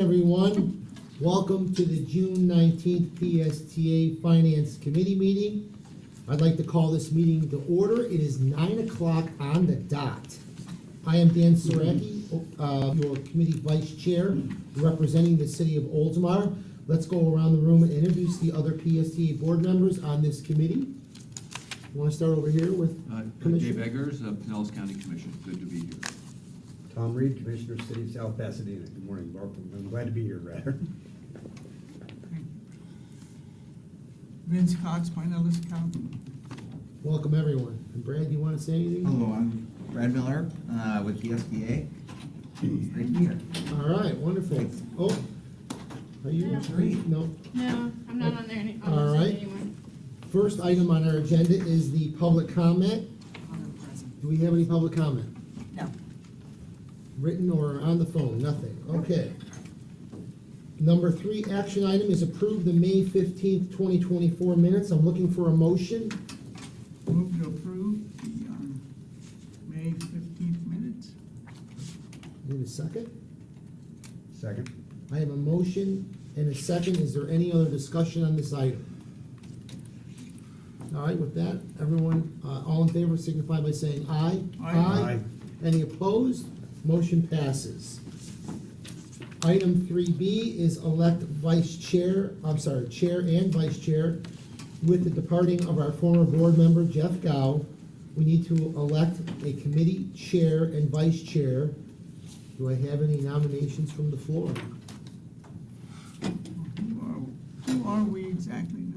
Everyone, welcome to the June 19th PSTA Finance Committee meeting. I'd like to call this meeting to order. It is 9 o'clock on the dot. I am Dan Saracki, your committee vice chair, representing the city of Oldsmar. Let's go around the room and introduce the other PSTA board members on this committee. You want to start over here with Commissioner? Dave Eggers of Pinellas County Commission. Good to be here. Tom Reed, Commissioner, City of South Pasadena. Good morning, welcome. I'm glad to be here, rather. Vince Cox, Pinellas County. Welcome, everyone. And Brad, you want to say anything? Hello, I'm Brad Miller with the SBA. Great to be here. All right, wonderful. Oh, are you? No. No, I'm not on there All right. anymore. First item on our agenda is the public comment. Do we have any public comment? No. Written or on the phone? Nothing. Okay. Number 3 action item is approve the May 15th, 2024 minutes. I'm looking for a motion. Move to approve the May 15th minutes. Need a second? Second. I have a motion and a second. Is there any other discussion on this item? All right, with that, everyone, all in favor signify by saying aye. Aye. Any opposed? Motion passes. Item 3B is elect chair and vice chair. With the departing of our former board member, Jeff Gow, we need to elect a committee chair and vice chair. Do I have any nominations from the floor? Who are we exactly now?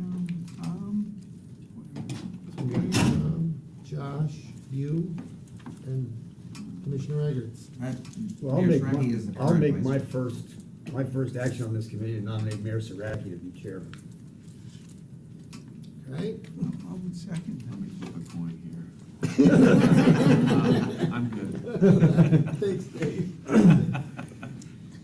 Josh, you, and Commissioner Eggers. Well, Mayor Saracki is the I'll current make vice my first action on this committee to nominate Mayor Saracki to be chairman. Right? I would second. Let me flip a coin here. I'm good. Thanks, Dave.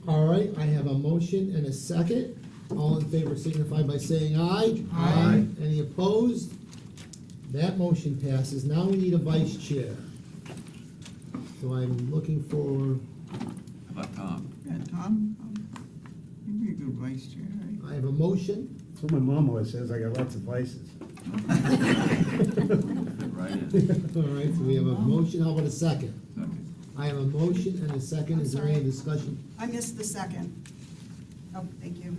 All right, I have a motion and a second. All in favor signify by saying aye. Aye. Any opposed? That motion passes. Now we need a vice chair. So I'm looking for, How about Tom? Yeah, Tom, you'd be a good vice chair, right? I have a motion. That's what my mom always says, I got lots of vices. Fit right in. All right, so we have a motion. How about a second? Second. I have a motion and a second. Is there any sorry. discussion? I missed the second. Oh, thank you.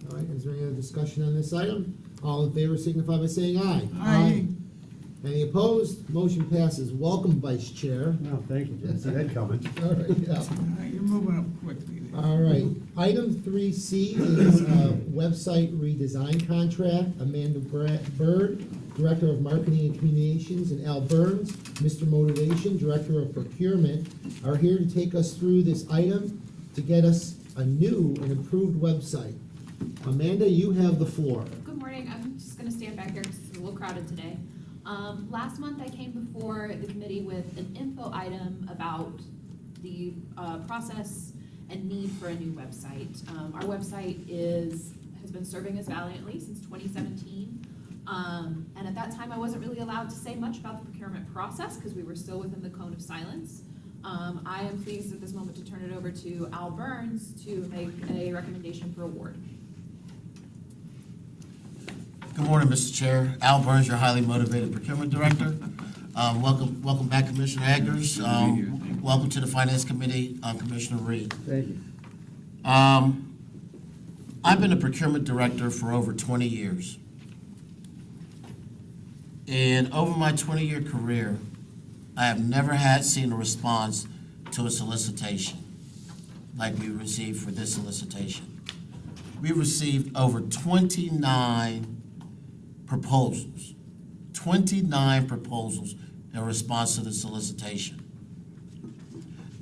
All right, is there any other discussion on this item? All in favor signify by saying aye. Aye. Any opposed? Motion passes. Welcome, Vice Chair. No, thank you, didn't see that coming. All right, yeah. All right, you're moving up quickly there. All right. Item 3C is website redesign contract. Amanda Bird, Director of Marketing and Communications, and Al Burns, Mr. Motivation, Director of Procurement, are here to take us through this item to get us a new and improved website. Amanda, you have the floor. Good morning. I'm just going to stand back here because it's a little crowded today. Last month I came before the committee with an info item about the process and need for a new website. Our website has been serving us valiantly since 2017. And at that time I wasn't really allowed to say much about the procurement process because we were still within the cone of silence. I am pleased at this moment to turn it over to Al Burns to make a recommendation for award. Good morning, Mr. Chair. Al Burns, your highly motivated procurement director. Welcome back, Commissioner Eggers. Good to be here. Thank you. Welcome to the Finance Committee, Commissioner Reed. Thank you. I've been a procurement director for over 20 years. And over my 20-year career, I have never seen a response to a solicitation like we received for this solicitation. We received over 29 proposals in response to the solicitation.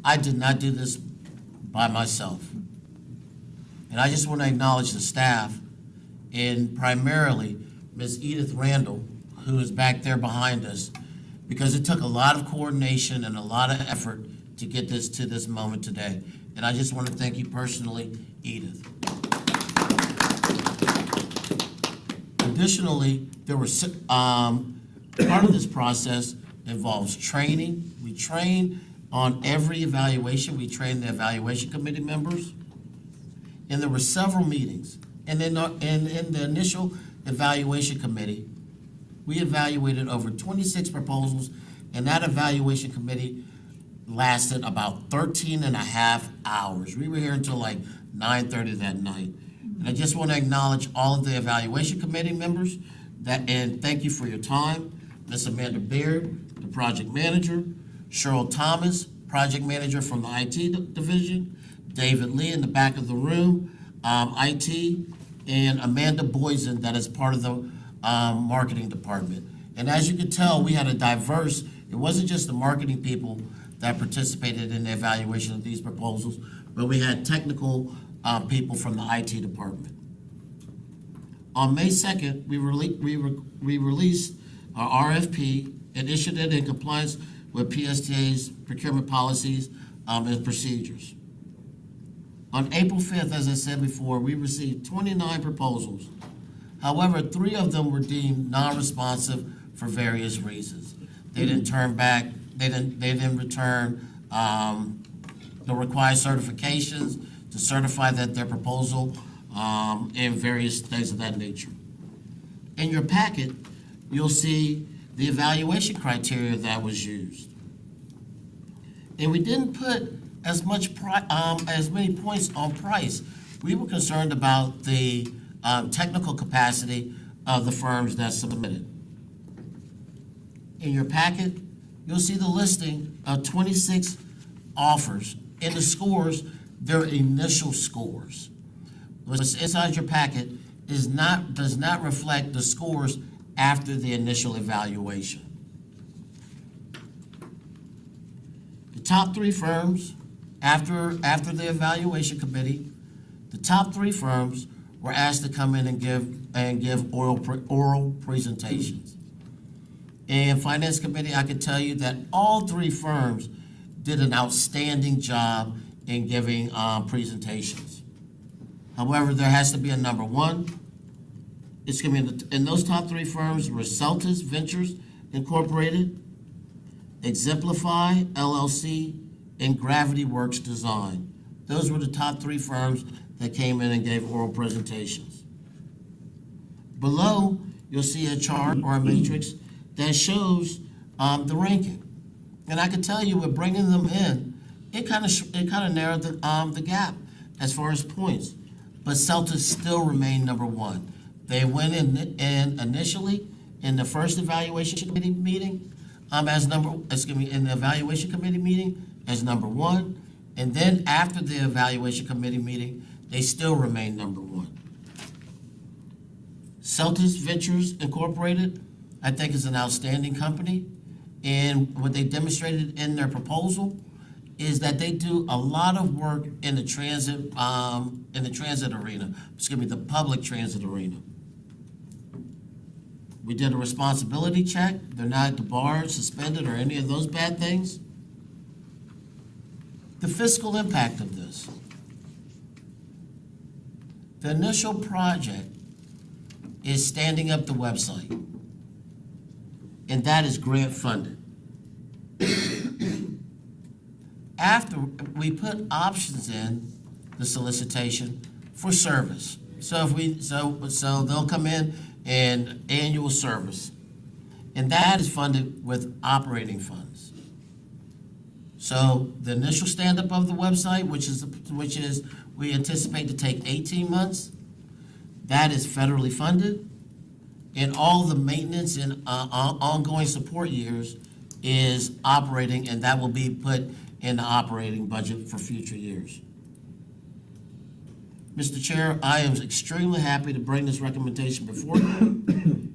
I did not do this by myself. And I just want to acknowledge the staff and primarily Ms. Edith Randall, who is back there behind us, because it took a lot of coordination and a lot of effort to get this to this moment today. And I just want to thank you personally, Edith. Additionally, there were part of this process involves training. We train on every evaluation. We train the evaluation committee members. and there were several meetings. And in the initial evaluation committee, we evaluated over 26 proposals, and that evaluation committee lasted about 13 and a half hours. We were here until like 9:30 that night. And I just want to acknowledge all of the evaluation committee members and thank you for your time. Ms. Amanda Baird, the project manager, Cheryl Thomas, project manager from the IT division, David Lee in the back of the room, IT, and Amanda Boysen, that is part of the marketing department. And as you can tell, we had a diverse, it wasn't just the marketing people that participated in the evaluation of these proposals, but we had technical people from the IT department. On May 2nd, we released our RFP and issued it in compliance with PSTA's procurement policies and procedures. On April 5th, as I said before, we received 29 proposals. However, 3 of them were deemed non-responsive for various reasons. They didn't turn back, they didn't return the required certifications to certify that their proposal and various things of that nature. In your packet, you'll see the evaluation criteria that was used. And we didn't put as many points on price. We were concerned about the technical capacity of the firms that submitted. In your packet, you'll see the listing of 26 offers. And the scores, their initial scores. What's inside your packet does not reflect the scores after the initial evaluation. The top 3 firms, after the evaluation committee, the top 3 firms were asked to come in and give oral presentations. And Finance Committee, I can tell you that all 3 firms did an outstanding job in giving presentations. However, there has to be a number 1. It's going to be in those top 3 firms were Celtis Ventures Incorporated, Exemplify LLC, and Gravity Works Design. Those were the top 3 firms that came in and gave oral presentations. Below, you'll see a chart or a matrix that shows the ranking. And I can tell you, with bringing them in, it kind of narrowed the gap as far as points. But Celtis still remained number 1. They went in initially in the first evaluation committee meeting in the evaluation committee meeting as number 1, and then after the evaluation committee meeting, they still remain number 1. Celtis Ventures Incorporated, I think, is an outstanding company, and what they demonstrated in their proposal is that they do a lot of work in the transit arena. The public transit arena. We did a responsibility check. They're not debarred, suspended, or any of those bad things. The fiscal impact of this. The initial project is standing up the website, and that is grant funded. After we put options in the solicitation for service. So they'll come in and annual service. And that is funded with operating funds. So the initial stand-up of the website, which is we anticipate to take 18 months, that is federally funded. And all the maintenance and ongoing support years is operating, and that will be put in the operating budget for future years. Mr. Chair, I am extremely happy to bring this recommendation before you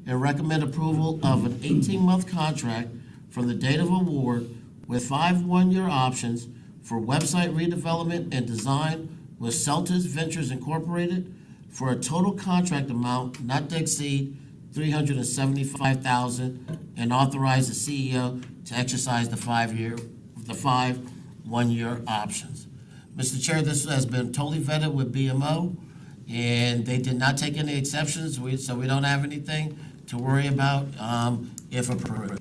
and recommend approval of an 18-month contract from the date of award with 5 one-year options for website redevelopment and design with Celtis Ventures Incorporated for a total contract amount not to exceed $375,000 and authorize the CEO to exercise the 5 one-year options. Mr. Chair, this has been totally vetted with BMO, and they did not take any exceptions, so we don't have anything to worry about if approved.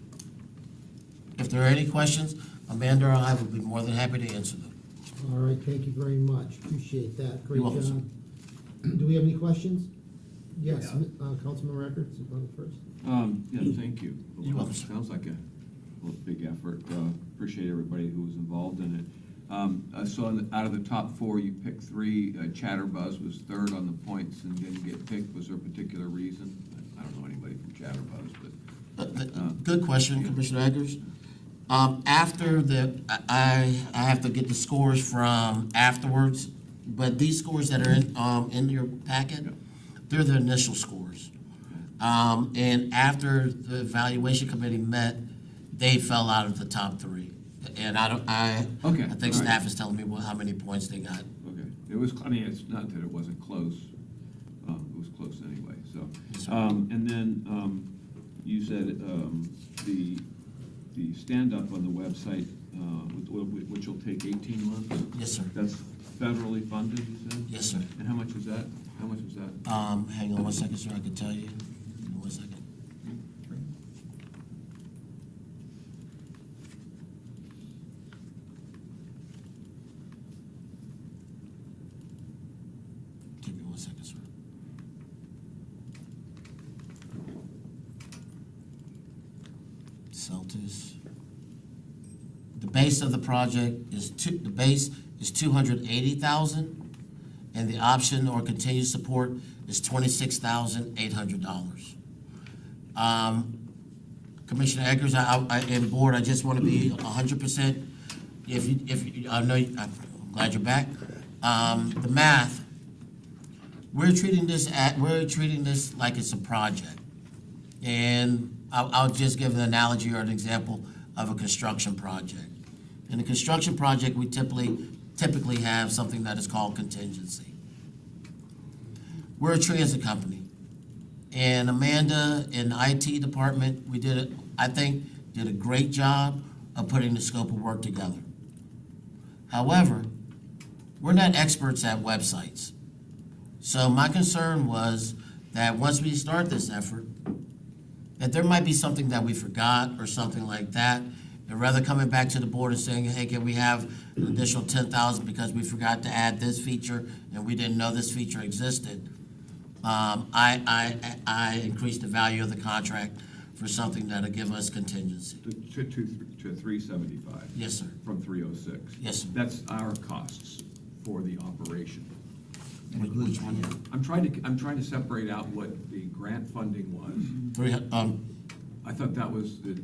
If there are any questions, Amanda or I would be more than happy to answer them. All right, thank you very much. Appreciate that. Great You're welcome, sir. job. Do we have any questions? Yes, Yeah. Councilman Records, you want first? Yeah, thank you. You're welcome, sir. Sounds like a big effort. Appreciate everybody who was involved in it. I saw out of the top four, you picked three. Chatterbuzz was third on the points and didn't get picked. Was there a particular reason? I don't know anybody from Chatterbuzz, but. Good question, Commissioner Eggers. After I have to get the scores from afterwards, but these scores that are in your packet, they're the initial scores. And after the evaluation committee met, they fell out of the top three. And I Okay, think all right. staff is telling me how many points they got. Okay, it was, I mean, it's not that it wasn't close, it was close anyway, so. Yes, sir. And then, you said, the stand-up on the website, which will take 18 months? Yes, sir. That's federally funded, you said? Yes, sir. And how much is that? How much is that? Hang on one second, sir, I can tell you. 1 second. Give me 1 second, sir. Celtics. The base of the project is the base is 280,000, and the option or continued support is $26,800. Commissioner Eggers, and board, I just want to be 100%. I know, I'm glad you're back. The math, we're treating this like it's a project. And I'll just give an analogy or an example of a construction project. In a construction project, we typically have something that is called contingency. We're a transit company. And Amanda in the IT department, I think, did a great job of putting the scope of work together. However, we're not experts at websites. So my concern was that once we start this effort, that there might be something that we forgot or something like that. And rather coming back to the board and saying, hey, can we have an additional 10,000 because we forgot to add this feature and we didn't know this feature existed. I increased the value of the contract for something that'll give us contingency. To 375? Yes, sir. From 306? Yes, sir. That's our costs for the operation. Which one? I'm trying to separate out what the grant funding was. I thought that was the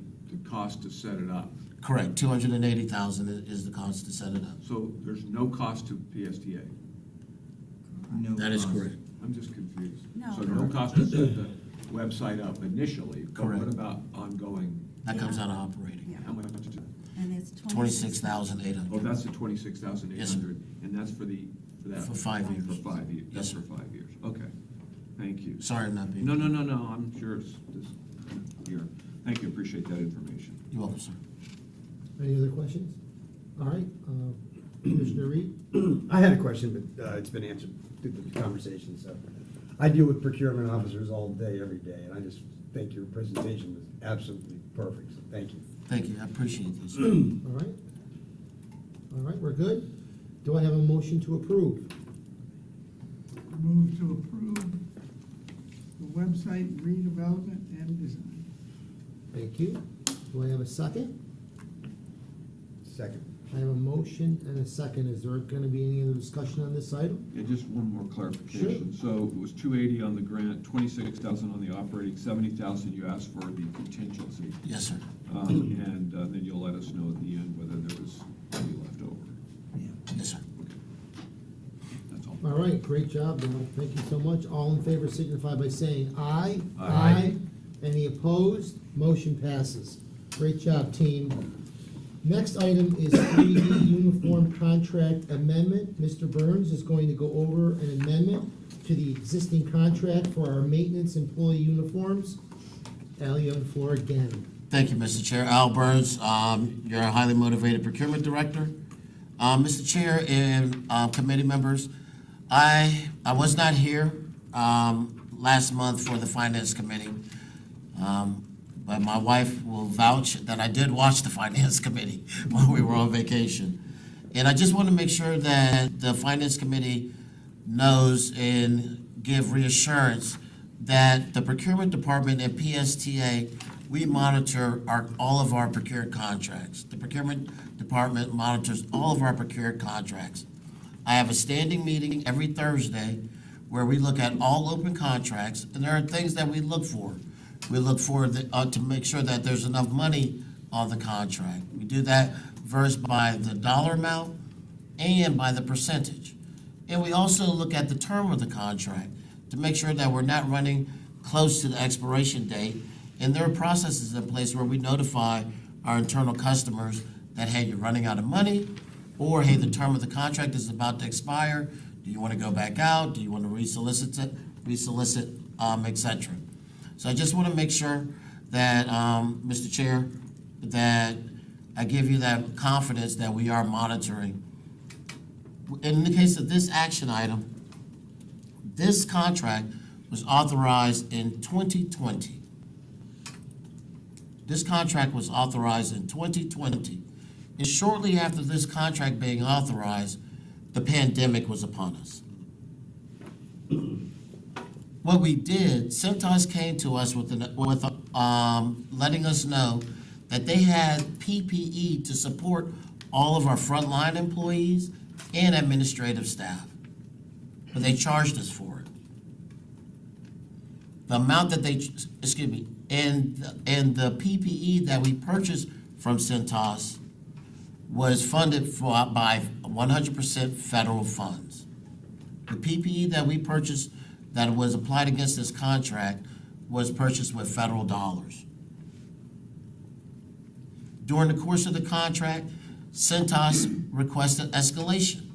cost to set it up. Correct, 280,000 is the cost to set it up. So there's no cost to PSTA? No That is cost. correct. I'm just confused. No. So no cost to set the website up initially? But Correct. what about ongoing? That comes out of operating. Yeah. How much is it? And it's 26,800. Oh, that's the 26,800? Yes, sir. And that's for that? For 5 years. For 5 years? Yes, That's sir. for 5 years, okay. Thank you. Sorry, I'm not being. No, I'm sure it's this here. Thank you, appreciate that information. You're welcome, sir. Any other questions? All right, Commissioner Reed? I had a question, but it's been answered through the conversation, so. I deal with procurement officers all day, every day, and I just think your presentation was absolutely perfect, so thank you. Thank you, I appreciate this. All right. All right, we're good. Do I have a motion to approve? Move to approve the website redevelopment and design. Thank you. Do I have a second? Second. I have a motion and a second. Is there gonna be any other discussion on this item? Yeah, just one more clarification. So it was 280 on the grant, 26,000 on the operating, 70,000 you asked for the contingency. Yes, sir. And then you'll let us know at the end whether there was any left over. Yes, sir. That's all. All right, great job, Bill. Thank you so much. All in favor signify by saying aye. Aye. Any opposed? Motion passes. Great job, team. Next item is 3D uniform contract amendment. Mr. Burns is going to go over an amendment to the existing contract for our maintenance employee uniforms. Al, you have the floor again. Thank you, Mr. Chair. Al Burns, you're a highly motivated procurement director. Mr. Chair and committee members, I was not here last month for the Finance Committee, but my wife will vouch that I did watch the Finance Committee while we were on vacation. And I just want to make sure that the Finance Committee knows and give reassurance that the procurement department and PSTA, we monitor all of our procured contracts. The procurement department monitors all of our procured contracts. I have a standing meeting every Thursday where we look at all open contracts, and there are things that we look for. We look for to make sure that there's enough money on the contract. We do that first by the dollar amount and by the percentage. And we also look at the term of the contract to make sure that we're not running close to the expiration date. And there are processes in place where we notify our internal customers that, hey, you're running out of money, or, hey, the term of the contract is about to expire. Do you want to go back out? Do you want to resolicit, et cetera? So I just want to make sure that, Mr. Chair, that I give you that confidence that we are monitoring. In the case of this action item, this contract was authorized in 2020. This contract was authorized in 2020. And shortly after this contract being authorized, the pandemic was upon us. What we did, Cintas came to us with letting us know that they had PPE to support all of our frontline employees and administrative staff, but they charged us for it. The amount that and the PPE that we purchased from Cintas was funded by 100% federal funds. The PPE that we purchased that was applied against this contract was purchased with federal dollars. During the course of the contract, Cintas requested escalation.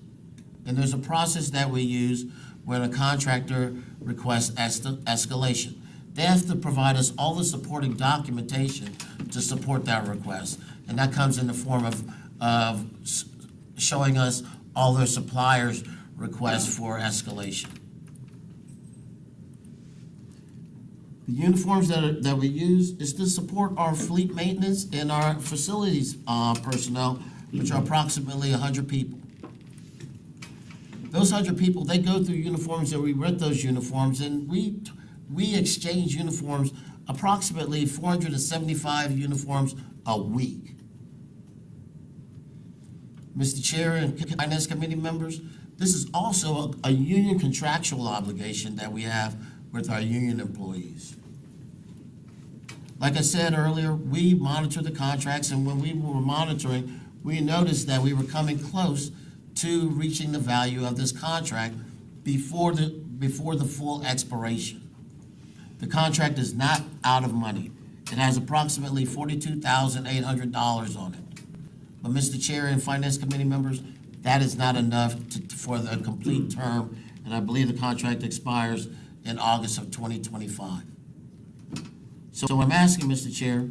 And there's a process that we use when a contractor requests escalation. They have to provide us all the supporting documentation to support that request. And that comes in the form of showing us all their suppliers' requests for escalation. The uniforms that we use is to support our fleet maintenance and our facilities personnel, which are approximately 100 people. Those 100 people, they go through uniforms and we rent those uniforms, and we exchange uniforms, approximately 475 uniforms a week. Mr. Chair and Finance Committee members, this is also a union contractual obligation that we have with our union employees. Like I said earlier, we monitor the contracts, and when we were monitoring, we noticed that we were coming close to reaching the value of this contract before the full expiration. The contract is not out of money. It has approximately $42,800 on it. But Mr. Chair and Finance Committee members, that is not enough for the complete term, and I believe the contract expires in August of 2025. So what I'm asking, Mr. Chair,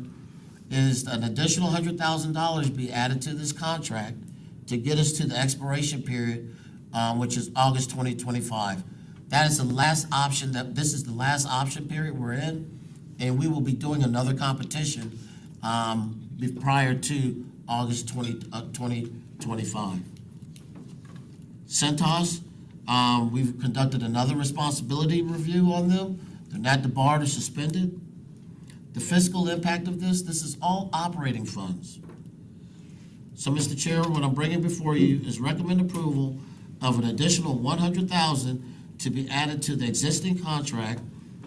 is an additional $100,000 be added to this contract to get us to the expiration period, which is August 2025. That is the last option, this is the last option period we're in, and we will be doing another competition prior to August 2025. Cintas, we've conducted another responsibility review on them. They're not debarred or suspended. The fiscal impact of this is all operating funds. So, Mr. Chair, what I'm bringing before you is recommend approval of an additional $100,000 to be added to the existing contract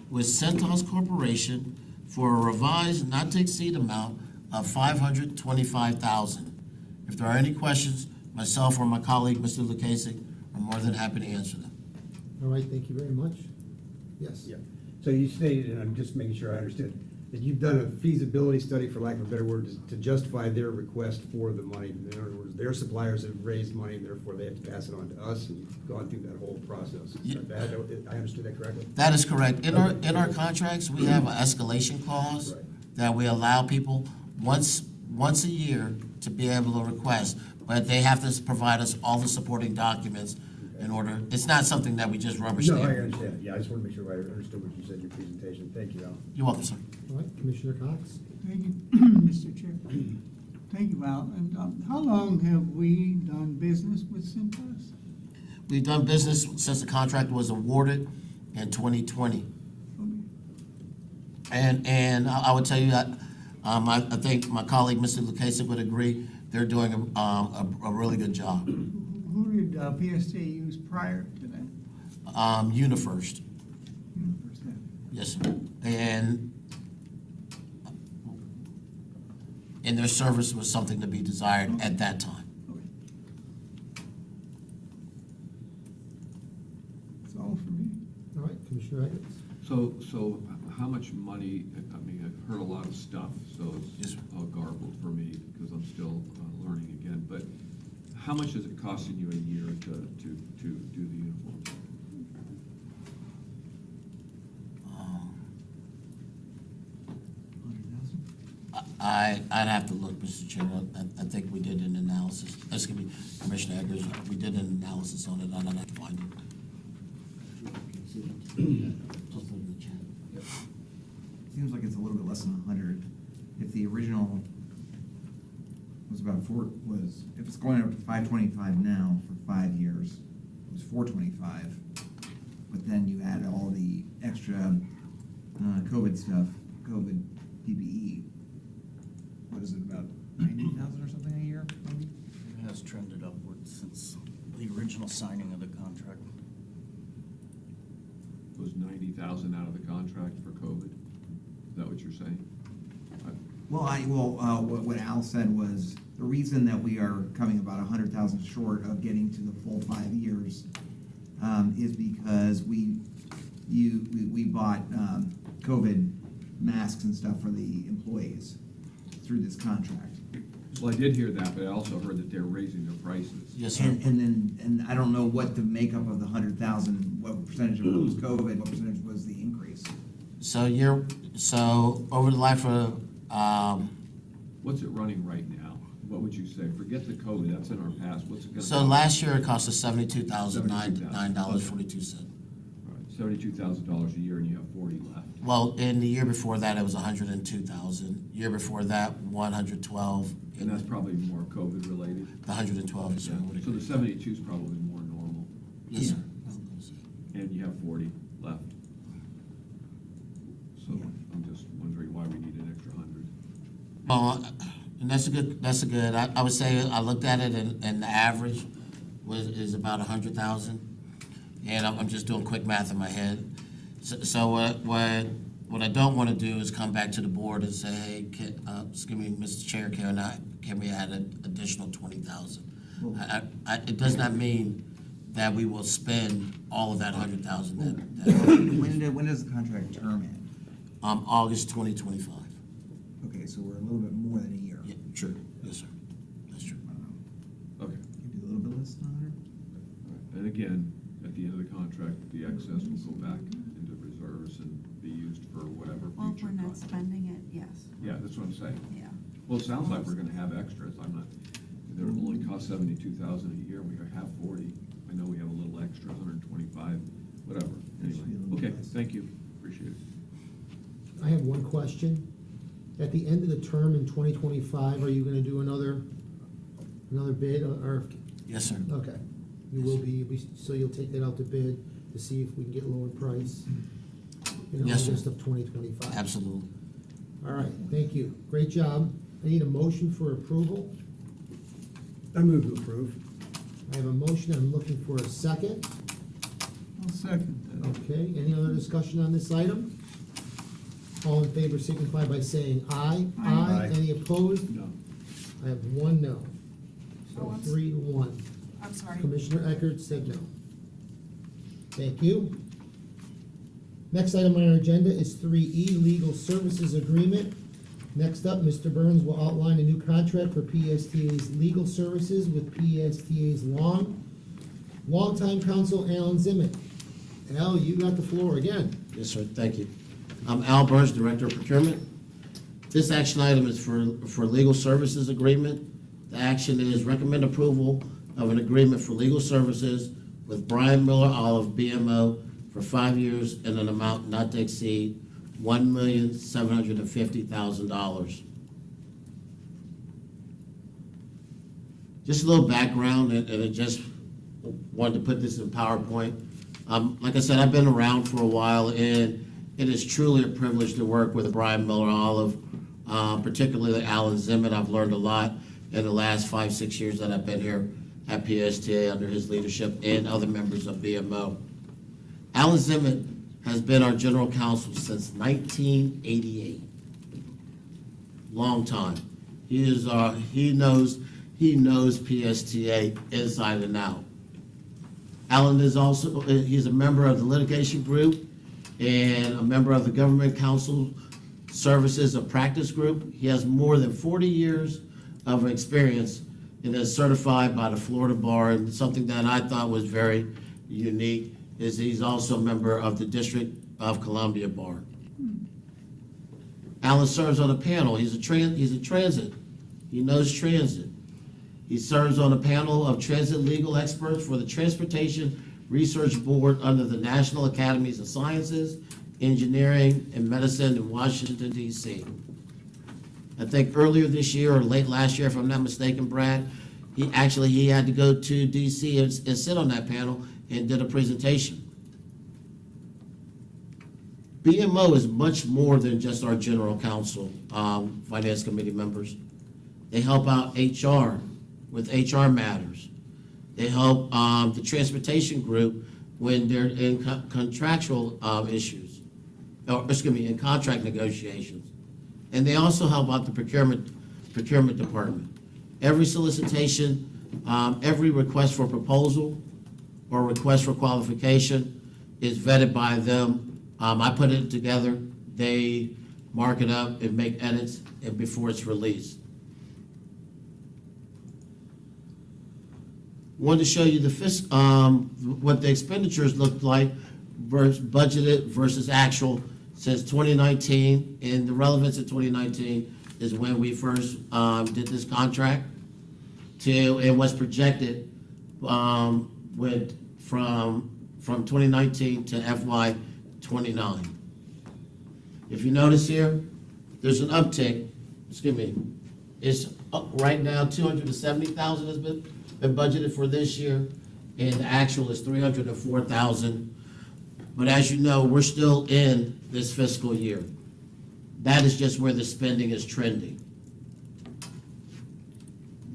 with Cintas Corporation for a revised not-to-exceed amount of $525,000. If there are any questions, myself or my colleague, Mr. Lukasik, are more than happy to answer them. All right, thank you very much. Yes? Yeah. So you stated, and I'm just making sure I understood, that you've done a feasibility study, for lack of a better word, to justify their request for the money. In other words, their suppliers have raised money, and therefore they have to pass it on to us, and you've gone through that whole process. Yeah. I understood that correctly? That is correct. In our contracts, we have an escalation clause Right. that we allow people once a year to be able to request, but they have to provide us all the supporting documents in order. It's not something that we just rubber No, stamp. I understand. Yeah, I just want to make sure I understood what you said in your presentation. Thank you, Al. You're welcome, sir. All right, Commissioner Cox? Thank you, Mr. Chair. Thank you, Val. And how long have we done business with Cintas? We've done business since the contract was awarded in 2020. And I would tell you that, I think my colleague, Mr. Lucchese, would agree, they're doing a really good job. Who did PSTA use prior to that? UniFirst, Universe, yeah. yes, sir. And their service was something to be desired at that time. Okay. That's all for me. All right, Commissioner Eckert. So how much money, I mean, I've heard a lot of stuff, so Yes, it's sir. all garbled for me because I'm still learning again, but how much is it costing you a year to do the uniforms? I'd have to look, Mr. Chairman. I think we did an analysis. That's gonna be Commissioner Eggers. We did an analysis on it. I'd have to find it. Just put it in the chat. Seems like it's a little bit less than 100. If the original was about if it's going up to 525 now for 5 years, it was 425. But then you add all the extra COVID stuff, COVID PPE. What is it, about 90,000 or something a year, maybe? It has trended upwards since the original signing of the contract. Was 90,000 out of the contract for COVID? Is that what you're saying? What Al said was, the reason that we are coming about 100,000 short of getting to the full 5 years is because we bought COVID masks and stuff for the employees through this contract. Well, I did hear that, but I also heard that they're raising their prices. Yes, sir. And I don't know what the makeup of the 100,000, what percentage of it was COVID, what percentage was the increase? So over the life of, What's it running right now? What would you say? Forget the COVID, that's in our past. What's it gonna? so last year it cost us $72,009.42. All right, $72,000 a year and you have 40 left. Well, in the year before that, it was 102,000. Year before that, 112. And that's probably more COVID related. The 112 is. Yeah. So the 72 is probably more normal. Yes, sir. And you have 40 left. So Yeah. I'm just wondering why we need an extra 100. And that's a good, I would say, I looked at it and the average is about 100,000. And I'm just doing quick math in my head. So what I don't want to do is come back to the board and say, hey, excuse me, Mr. Chair, can we add an additional 20,000? It does not mean that we will spend all of that 100,000. When does the contract term end? August 2025. Okay, so we're a little bit more than a year. Yeah, true. Yes, sir. That's true. Okay. Maybe a little bit less than 100? All right. And again, at the end of the contract, the excess will go back into reserves and be used for whatever Well, if future we're not project. spending it, yes, Yeah, that's what I'm saying. yeah. Well, it sounds like we're gonna have extras. It only cost 72,000 a year. We have 40. I know we have a little extra, 125, whatever. That should be a Anyway, little okay, less. thank you. Appreciate it. I have one question. At the end of the term in 2025, are you gonna do another bid or, Yes, sir. okay. You will be, so you'll take that out to bid to see if we can get lower price in Yes, sir. August of 2025. Absolutely. All right, thank you. Great job. I need a motion for approval. I move to approve. I have a motion. I'm looking for a second. I'll second that. Okay, any other discussion on this item? All in favor signify by saying aye. Aye. Any opposed? No. I have one no. Oh, So I'm 3-1. I'm sorry. Commissioner Eckert said no. Thank you. Next item on our agenda is 3E, Legal Services Agreement. Next up, Mr. Burns will outline a new contract for PSTA's legal services with PSTA's longtime counsel, Alan Zimmett. Al, you got the floor again. Yes, sir, thank you. I'm Al Burns, Director of Procurement. This action item is for legal services agreement. The action is recommend approval of an agreement for legal services with Brian Miller Olive, BMO, for 5 years and an amount not to exceed $1,750,000. Just a little background, and it just wanted to put this in PowerPoint. Like I said, I've been around for a while, and it is truly a privilege to work with Brian Miller Olive, particularly Alan Zimmett. I've learned a lot in the last 5-6 years that I've been here at PSTA under his leadership and other members of BMO. Alan Zimmett has been our general counsel since 1988. Long time. He knows PSTA inside and out. Alan is also, he's a member of the litigation group and a member of the Government Counsel Services of Practice Group. He has more than 40 years of experience and is certified by the Florida Bar. And something that I thought was very unique is he's also a member of the District of Columbia Bar. Alan serves on a panel. He's a transit. He knows transit. He serves on a panel of transit legal experts for the Transportation Research Board under the National Academies of Sciences, Engineering, and Medicine in Washington, D.C. I think earlier this year or late last year, if I'm not mistaken, Brad, he had to go to D.C. and sit on that panel and did a presentation. BMO is much more than just our general counsel, finance committee members. They help out HR with HR matters. They help the transportation group when they're in contractual issues, or excuse me, in contract negotiations. And they also help out the procurement department. Every solicitation, every request for proposal or request for qualification is vetted by them. I put it together, they mark it up and make edits and before it's released. Wanted to show you what the expenditures looked like versus budgeted versus actual since 2019, and the relevance of 2019 is when we first did this contract and was projected from 2019 to FY 29. If you notice here, there's an uptick, excuse me, it's up right now, 270,000 has been budgeted for this year, and the actual is 304,000. But as you know, we're still in this fiscal year. That is just where the spending is trending.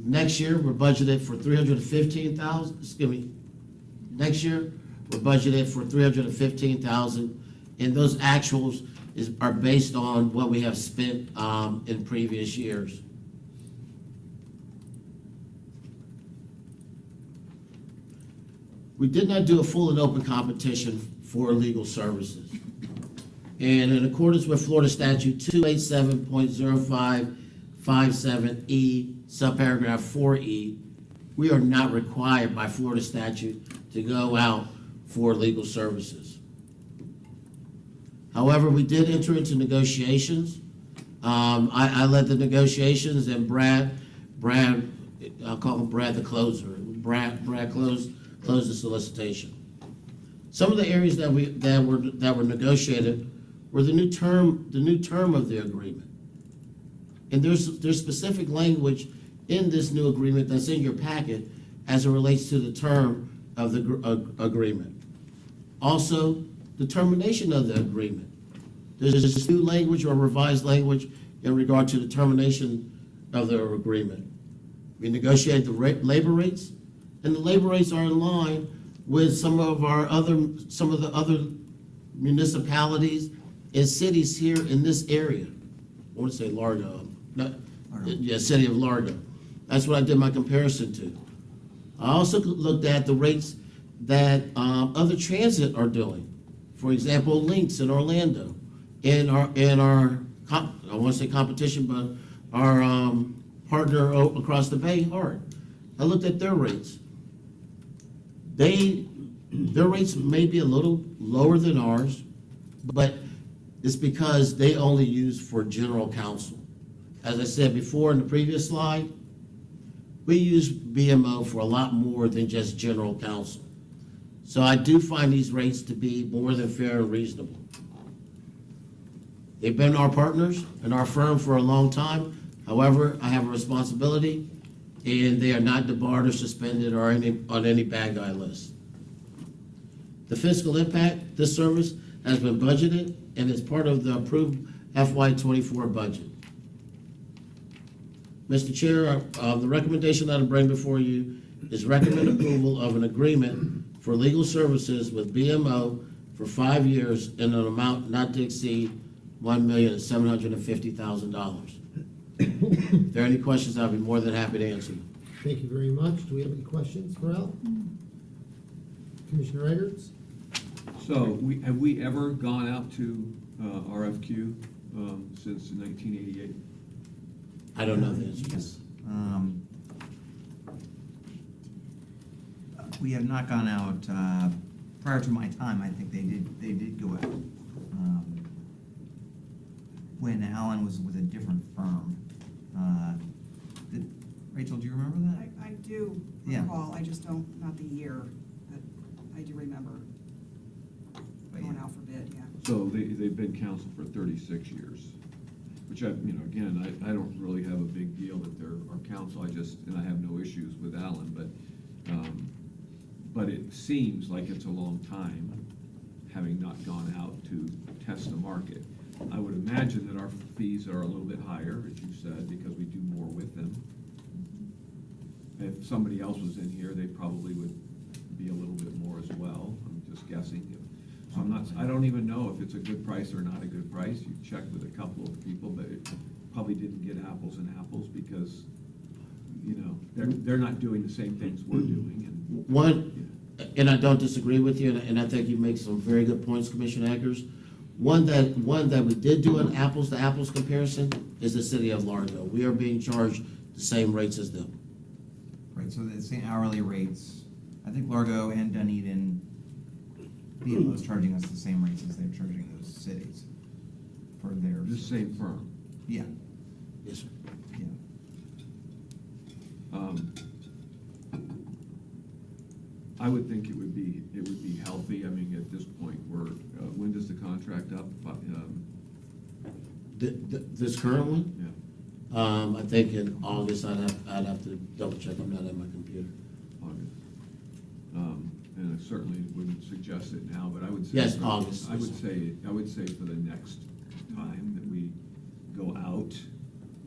Next year, we're budgeted for 315,000, excuse me, next year, we're budgeted for 315,000, and those actuals are based on what we have spent in previous years. We did not do a full and open competition for legal services. And in accordance with Florida Statute 287.0557E, subparagraph 4E, we are not required by Florida statute to go out for legal services. However, we did enter into negotiations. I led the negotiations, and Brad, I'll call him Brad the closer. Brad closed the solicitation. Some of the areas that were negotiated were the new term of the agreement. And there's specific language in this new agreement that's in your packet as it relates to the term of the agreement. Also, the termination of the agreement. There's this new language or revised language in regard to the termination of the agreement. We negotiated the labor rates, and the labor rates are in line with some of the other municipalities and cities here in this area. I want to say Largo. City of Largo. That's what I did my comparison to. I also looked at the rates that other transit are doing. For example, Lynx in Orlando, and our I want to say competition, but our partner across the bay, Hart. I looked at their rates. Their rates may be a little lower than ours, but it's because they only use for general counsel. As I said before in the previous slide, we use BMO for a lot more than just general counsel. So I do find these rates to be more than fair and reasonable. They've been our partners and our firm for a long time. However, I have a responsibility and they are not debarred or suspended or on any bad guy list. The fiscal impact, this service has been budgeted and is part of the approved FY24 budget. Mr. Chair, the recommendation that I bring before you is recommend approval of an agreement for legal services with BMO for 5 years in an amount not to exceed $1,750,000. If there are any questions, I'll be more than happy to answer them. Thank you very much. Do we have any questions for Al? Commissioner Edwards? So, have we ever gone out to RFQ since 1988? I don't know the answer to Yes. this. We have not gone out, prior to my time, I think they did go out. When Alan was with a different firm. Rachel, do you remember that? I do Yeah. recall, I just don't, not the year, but I do remember But going yeah. out for bid, yeah. So they've been counsel for 36 years, which I, again, I don't really have a big deal that they're our counsel, and I have no issues with Alan, but it seems like it's a long time, having not gone out to test the market. I would imagine that our fees are a little bit higher, as you said, because we do more with them. If somebody else was in here, they probably would be a little bit more as well, I'm just guessing. So I don't even know if it's a good price or not a good price. You checked with a couple of people, but it probably didn't get apples and apples because, they're not doing the same things we're doing. And One, and I don't disagree with you, and I think you make some very good points, Commissioner Eggers. One that we did do an apples to apples comparison is the city of Largo. We are being charged the same rates as them. Right, so the same hourly rates, I think Largo and Dunedin, BMO is charging us the same rates as they're charging those cities for their. the same firm. Yeah, Yes, sir. yeah. I would think it would be healthy. I mean, at this point, when does the contract up? This current one, Yeah, I think in August, I'd have to double check, I'm not at my computer. August. And I certainly wouldn't suggest it now, but I would say. Yes, August. I would say for the next time that we go out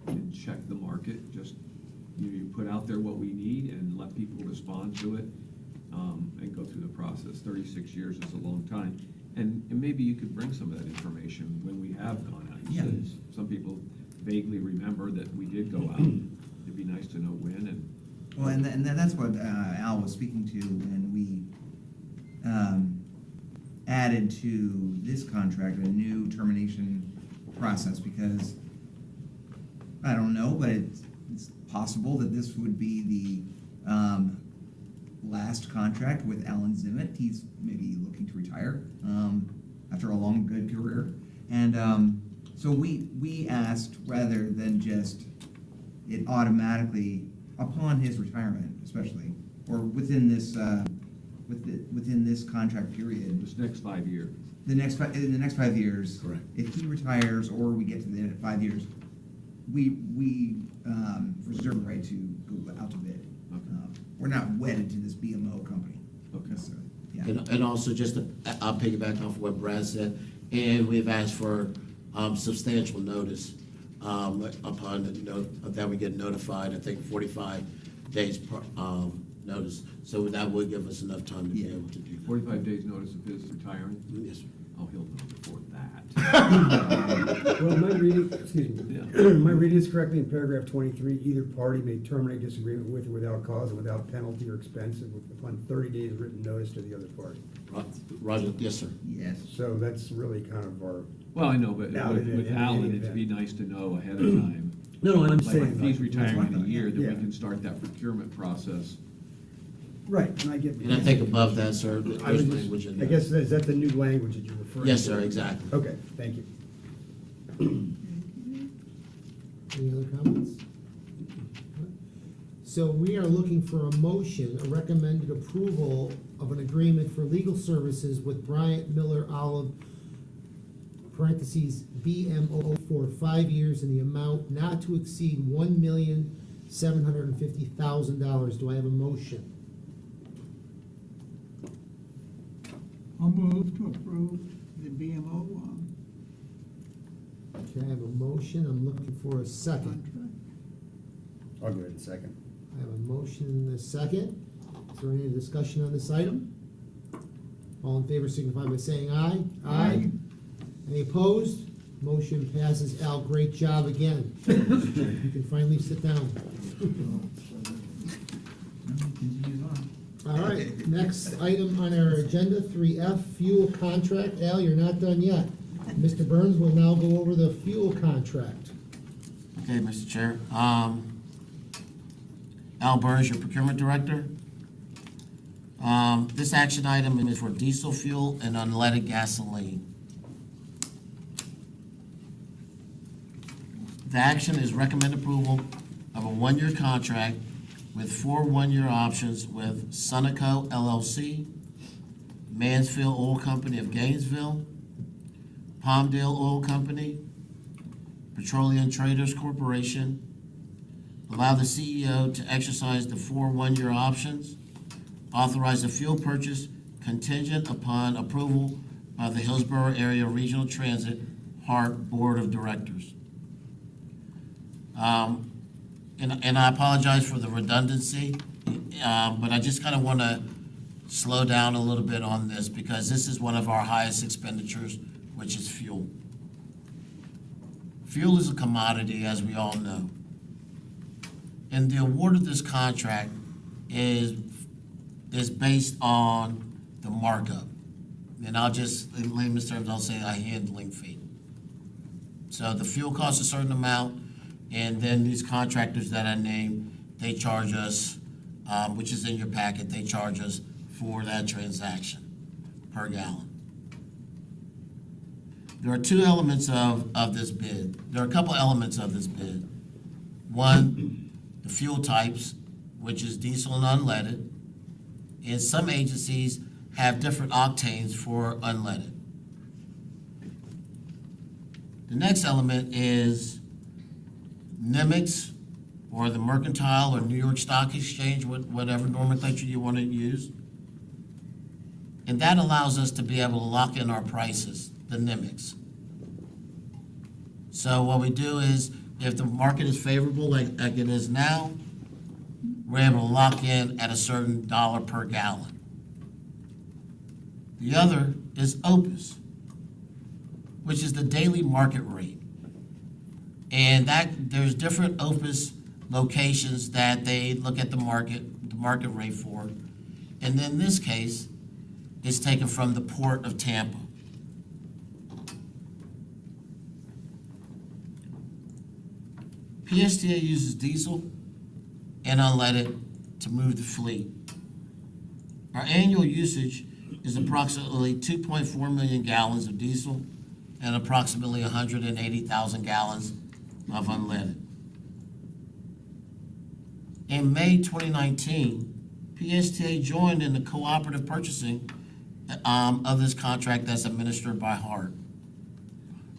and check the market, just, you put out there what we need and let people respond to it, and go through the process. 36 years is a long time. And maybe you could bring some of that information when we have gone out. You said Yeah. some people vaguely remember that we did go out. It'd be nice to know when and. Well, and that's what Al was speaking to when we added to this contract a new termination process, because I don't know, but it's possible that this would be the last contract with Alan Zimmett. He's maybe looking to retire after a long, good career. And so we asked, rather than just it automatically, upon his retirement especially, or within this within this contract period, This next 5 years. in the next 5 years. Correct. If he retires or we get to the end of 5 years, we reserve the right to go out to bid. We're not wedded to this BMO company. Okay. necessarily. Yeah. And also, I'll piggyback off what Brad said, and we've asked for substantial notice upon, that we get notified, I think 45 days notice. So that would give us enough time to be Yeah. able to do that. 45 days notice of his retiring? Yes, sir. Oh, he'll know before that. Well, my reading, Yeah. my reading is correctly in paragraph 23, either party may terminate disagreement with or without cause and without penalty or expense upon 30 days written notice to the other party. Roger, yes, sir. Yes. So that's really kind of our, Well, I know, but Now, with in any Alan, it'd event. be nice to know ahead of time. no, I'm Like, saying. if he's retiring in a year, then Yeah. we can start that procurement process. Right, and I get. And I think above that, sir, I was there's just- language in I there. guess, is that the new language that you're referring to? Yes, sir, exactly. Okay, thank you. Any other comments? So we are looking for a motion, a recommended approval of an agreement for legal services with Bryant Miller Olive, parentheses, BMO, for 5 years in the amount not to exceed $1,750,000 $750,000. Do I have a motion? I'll move to approve the BMO Okay, I have a motion. I'm looking for a second. contract. I'll go ahead and second. I have a motion and a second. Is there any discussion on this item? All in favor signify by saying aye. Aye. Any opposed? Motion passes. Al, great job again. You can finally sit down. Continues on. All right, next item on our agenda, 3F, fuel contract. Al, you're not done yet. Mr. Burns will now go over the fuel contract. Okay, Mr. Chair. Al Burns, your procurement director. This action item is for diesel fuel and unleaded gasoline. The action is recommend approval of a one-year contract with 4 one-year options with Sunoco LLC, Mansfield Oil Company of Gainesville, Palmdale Oil Company, Petroleum Traders Corporation. Allow the CEO to exercise the 4 one-year options. Authorize the fuel purchase contingent upon approval by the Hillsborough Area Regional Transit HART Board of Directors. And I apologize for the redundancy, but I just kind of want to slow down a little bit on this because this is one of our highest expenditures, which is fuel. Fuel is a commodity, as we all know. And the award of this contract is based on the markup. And I'll just, in layman's terms, I'll say a handling fee. So the fuel costs a certain amount, and then these contractors that I named, they charge us, which is in your packet, they charge us for that transaction per gallon. There are 2 elements of this bid. There are a couple elements of this bid. One, the fuel types, which is diesel and unleaded. And some agencies have different octanes for unleaded. The next element is NYMEX, or the Mercantile or New York Stock Exchange, whatever nomenclature you want to use. And that allows us to be able to lock in our prices, the NYMEX. So what we do is, if the market is favorable like it is now, we're able to lock in at a certain dollar per gallon. The other is OPIS, which is the daily market rate. And there's different OPIS locations that they look at the market rate for. And in this case, it's taken from the Port of Tampa. PSTA uses diesel and unleaded to move the fleet. Our annual usage is approximately 2.4 million gallons of diesel and approximately 180,000 gallons of unleaded. In May 2019, PSTA joined in the cooperative purchasing of this contract that's administered by HART.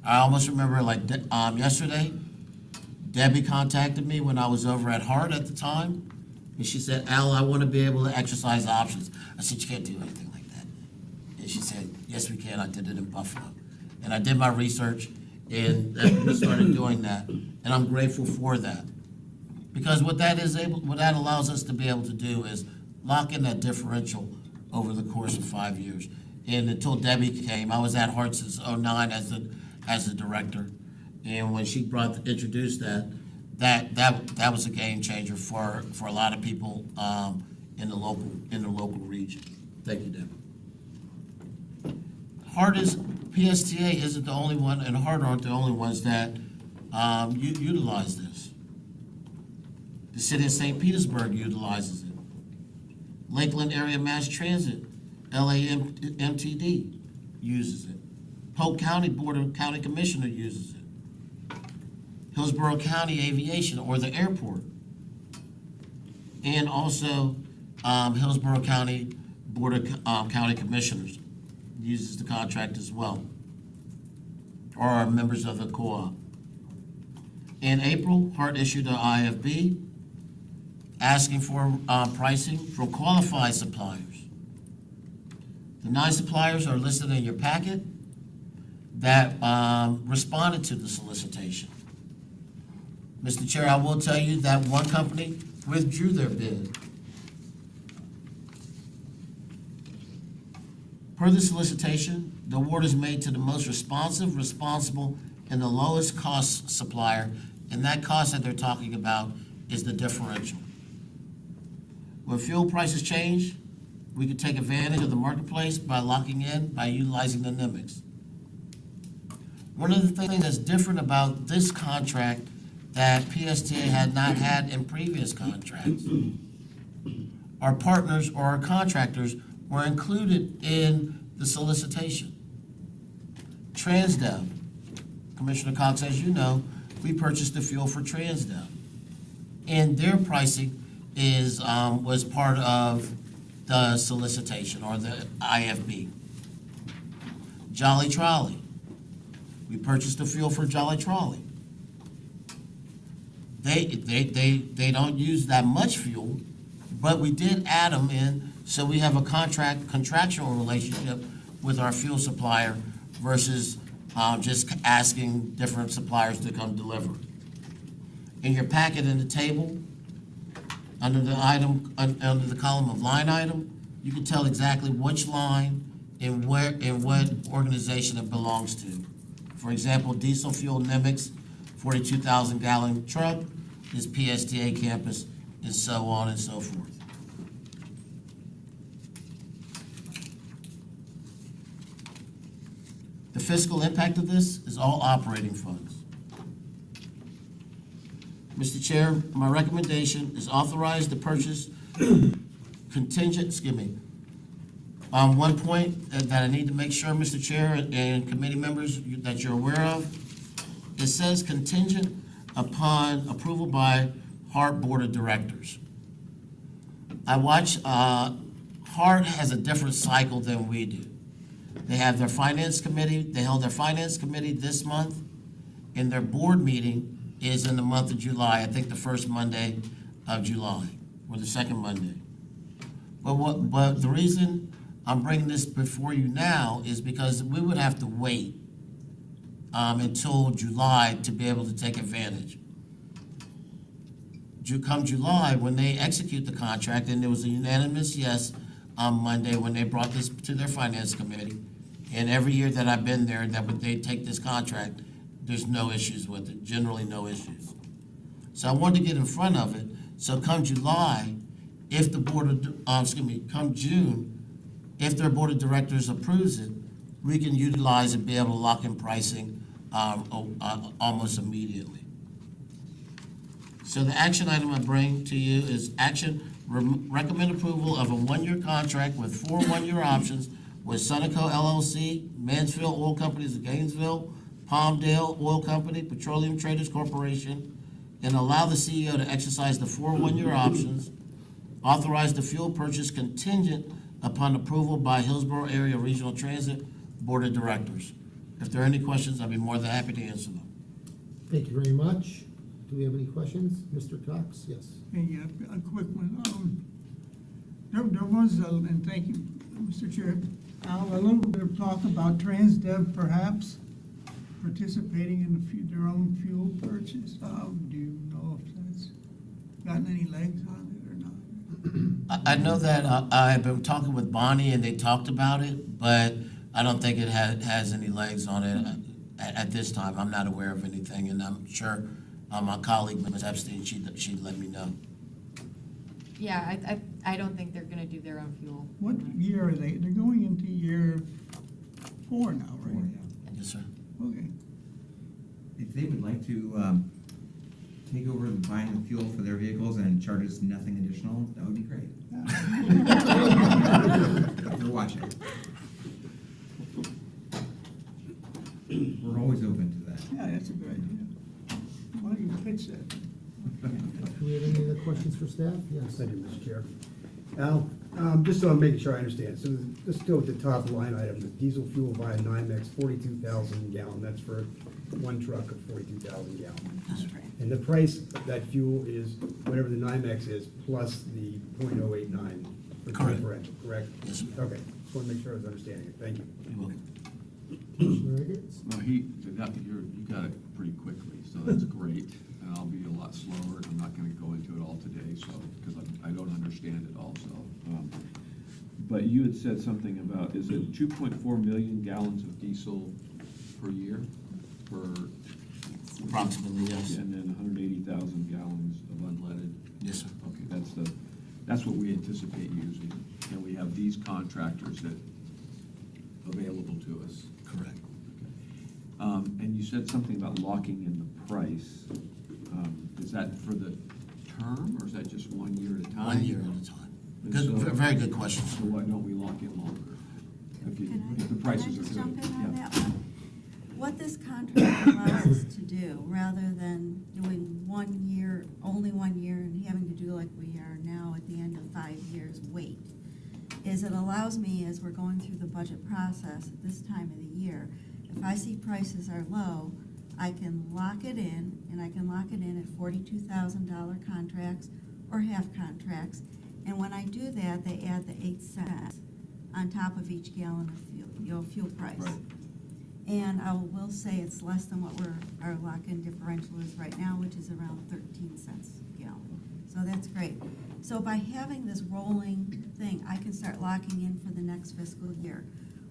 I almost remember like yesterday, Debbie contacted me when I was over at HART at the time, and she said, Al, I want to be able to exercise options. I said, you can't do anything like that. And she said, yes, we can. I did it in Buffalo. And I did my research, and we started doing that. And I'm grateful for that. Because what that allows us to be able to do is lock in that differential over the course of 5 years. And until Debbie came, I was at HART since '09 as the director. And when she introduced that was a game changer for a lot of people in the local region. Thank you, Debbie. PSTA isn't the only one, and HART aren't the only ones that utilize this. The city of St. Petersburg utilizes it. Lakeland Area Mass Transit, LAMTD, uses it. Polk County Board of County Commissioner uses it. Hillsborough County Aviation, or the airport. And also Hillsborough County Board of County Commissioners uses the contract as well, or are members of the co-op. In April, HART issued an IFB asking for pricing from qualified suppliers. The 9 suppliers are listed in your packet that responded to the solicitation. Mr. Chair, I will tell you that one company withdrew their bid. Per the solicitation, the award is made to the most responsive, responsible, and the lowest cost supplier, and that cost that they're talking about is the differential. When fuel prices change, we can take advantage of the marketplace by locking in, by utilizing the NYMEX. One of the things that's different about this contract that PSTA had not had in previous contracts, our partners or our contractors were included in the solicitation. Transdev, Commissioner Cox, as you know, we purchased the fuel for Transdev. And their pricing was part of the solicitation, or the IFB. Jolly Trolley, we purchased the fuel for Jolly Trolley. They don't use that much fuel, but we did add them in, so we have a contractual relationship with our fuel supplier versus just asking different suppliers to come deliver. In your packet in the table, under the column of line item, you can tell exactly which line and what organization it belongs to. For example, diesel fuel NYMEX, 42,000 gallon truck is PSTA campus, and so on and so forth. The fiscal impact of this is all operating funds. Mr. Chair, my recommendation is authorize the purchase contingent, one point that I need to make sure, Mr. Chair and committee members, that you're aware of. It says contingent upon approval by HART Board of Directors. I watch, HART has a different cycle than we do. They have their finance committee, they held their finance committee this month, and their board meeting is in the month of July, I think the first Monday of July, or the second Monday. But the reason I'm bringing this before you now is because we would have to wait until July to be able to take advantage. Come July, when they execute the contract, and there was a unanimous yes on Monday when they brought this to their finance committee, and every year that I've been there, that when they take this contract, there's no issues with it, generally no issues. So I wanted to get in front of it, so come July, if the board of, come June, if their board of directors approves it, we can utilize and be able to lock in pricing almost immediately. So the action item I bring to you is recommend approval of a 1-year contract with 4 one-year options with Sunoco LLC, Mansfield Oil Companies of Gainesville, Palmdale Oil Company, Petroleum Traders Corporation, and allow the CEO to exercise the 4 one-year options, authorize the fuel purchase contingent upon approval by Hillsborough Area Regional Transit Board of Directors. If there are any questions, I'd be more than happy to answer them. Thank you very much. Do we have any questions? Mr. Cox? Yes. Hey, a quick one. There was, and thank you, Mr. Chair, a little bit of talk about Transdev perhaps participating in their own fuel purchase. Do you know if that's gotten any legs on it or not? I know that I've been talking with Bonnie and they talked about it, but I don't think it has any legs on it at this time. I'm not aware of anything, and I'm sure my colleague, Ms. Epstein, she'd let me know. Yeah, I don't think they're gonna do their own fuel. What year are they? They're going into year 4 now, right? Yes, sir. Okay. If they would like to take over the buying of fuel for their vehicles and charge us nothing additional, that would be great. If you're watching. We're always open to that. Yeah, that's a good idea. Why don't you pitch that? Do we have any other questions for staff? Yes. Thank you, Mr. Chair. Al, Just so I'm making sure I understand, so let's go with the top line item, the diesel fuel via NYMEX, 42,000 gallon, that's for one truck of 42,000 gallon. And the price of that fuel is whatever the NYMEX is, plus the .089 for Correct. differential, correct? Yes, sir. Okay, just want to make sure I was understanding it, thank you. You're welcome. Commissioner Eggerts? Well, you got it pretty quickly, so that's great, and I'll be a lot slower, I'm not gonna go into it all today, so, because I don't understand it all, so. But you had said something about, is it 2.4 million gallons of diesel per year? Approximately, yes. And then 180,000 gallons of unleaded? Yes, sir. Okay, that's what we anticipate using, and we have these contractors that available to us. Correct. And you said something about locking in the price. Is that for the term, or is that just 1 year at a time? 1 year at a time. And Good, so- very good question. So why don't we lock in longer? If the prices are good. Can I just jump in on Yeah. that one? What this contract allows us to do, rather than doing 1 year, only 1 year, and having to do like we are now at the end of 5 years, wait, is it allows me, as we're going through the budget process at this time of the year, if I see prices are low, I can lock it in, and I can lock it in at $42,000 contracts or half contracts. And when I do that, they add the 8 cents on top of each gallon of fuel, fuel price. Right. And I will say it's less than what our lock-in differential is right now, which is around 13 cents a gallon. So that's great. So by having this rolling thing, I can start locking in for the next fiscal year.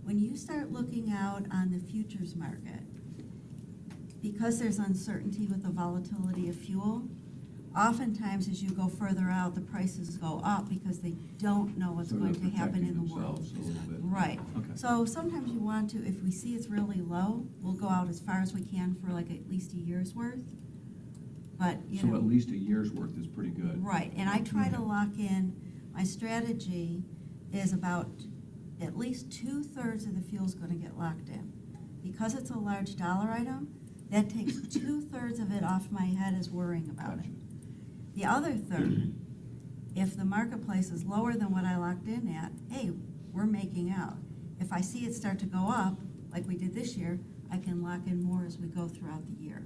When you start looking out on the futures market, because there's uncertainty with the volatility of fuel, oftentimes as you go further out, the prices go up because they don't know what's So going they're to happen in the protecting world. themselves a little bit. Right. Okay. So sometimes you want to, if we see it's really low, we'll go out as far as we can for like at least a year's worth. But, you know. So at least a year's worth is pretty good. Right, and I try to lock in, my strategy is about at least 2/3 of the fuel's gonna get locked in. Because it's a large dollar item, that takes 2/3 of it off my head as worrying about it. Gotcha. The other third, if the marketplace is lower than what I locked in at, hey, we're making out. If I see it start to go up, like we did this year, I can lock in more as we go throughout the year.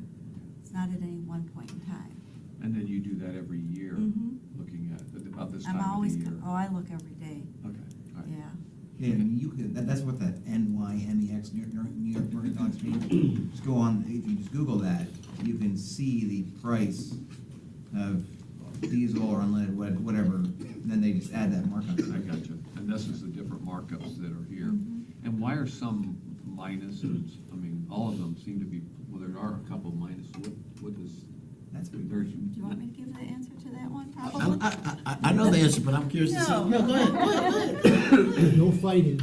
It's not at any one point in time. And then you do that every year, Mhm. looking at about this time I'm of always, the year? I look every day, Okay, all right. yeah. Yeah, and you could, that's what that NYMEX, New York Mercantile Exchange, just go on, if you just Google that, you can see the price of diesel or unleaded, whatever, and then they just add that markup. I got you. And this is the different markups that are here. Mhm. And why are some minuses? I mean, all of them seem to be, well, there are a couple minuses. What is, That's what there's, Do you want me to give the answer to that one, probably? I know the answer, but I'm curious to see. No. No, go ahead. No fighting.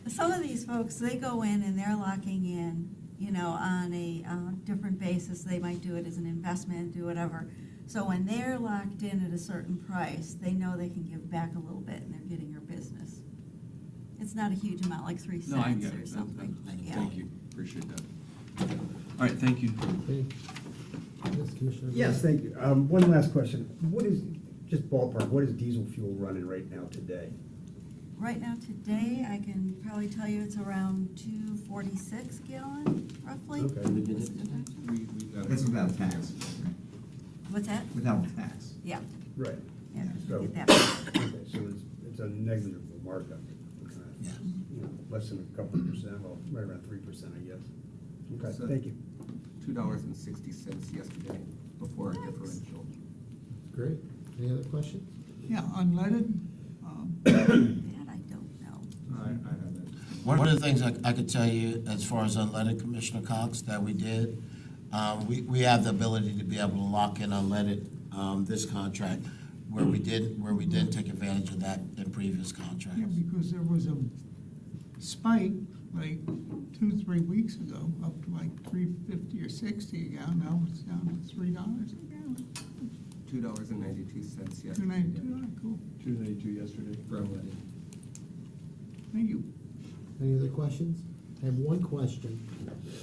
Some of these folks, they go in and they're locking in, you know, on a different basis. They might do it as an investment, do whatever. So when they're locked in at a certain price, they know they can give back a little bit and they're getting your business. It's not a huge amount, like 3 no, I cents get or it. something. Yeah. Thank you. Appreciate that. All right, thank you. Okay. Yes, Commissioner. Yes, thank you. One last question. What is, just ballpark, what is diesel fuel running right now today? Right now, today, I can probably tell you it's around 246 gallon, roughly. Okay. We got That's it. without tax, right? What's that? Without tax. Yeah, Right. yeah, So- get that. Okay, so it's a negligible markup. Yeah. You know, less than a couple of percent, well, right around 3%, I guess. Okay, So- thank you. $2.60 yesterday before a differential. Great. Any other questions? Yeah, unleaded, That I don't know. I have that. One of the things I could tell you, as far as unleaded, Commissioner Cox, that we did, we have the ability to be able to lock in unleaded, this contract, where we didn't take advantage of that in previous contracts. yeah, because there was a spike like 2-3 weeks ago, up to like 3.50 or 60 a gallon. Now it's down to $3 a gallon. $2.92 yesterday. 2.92, all right, cool. 292 yesterday. For unleaded. Thank you. Any other questions? I have one question.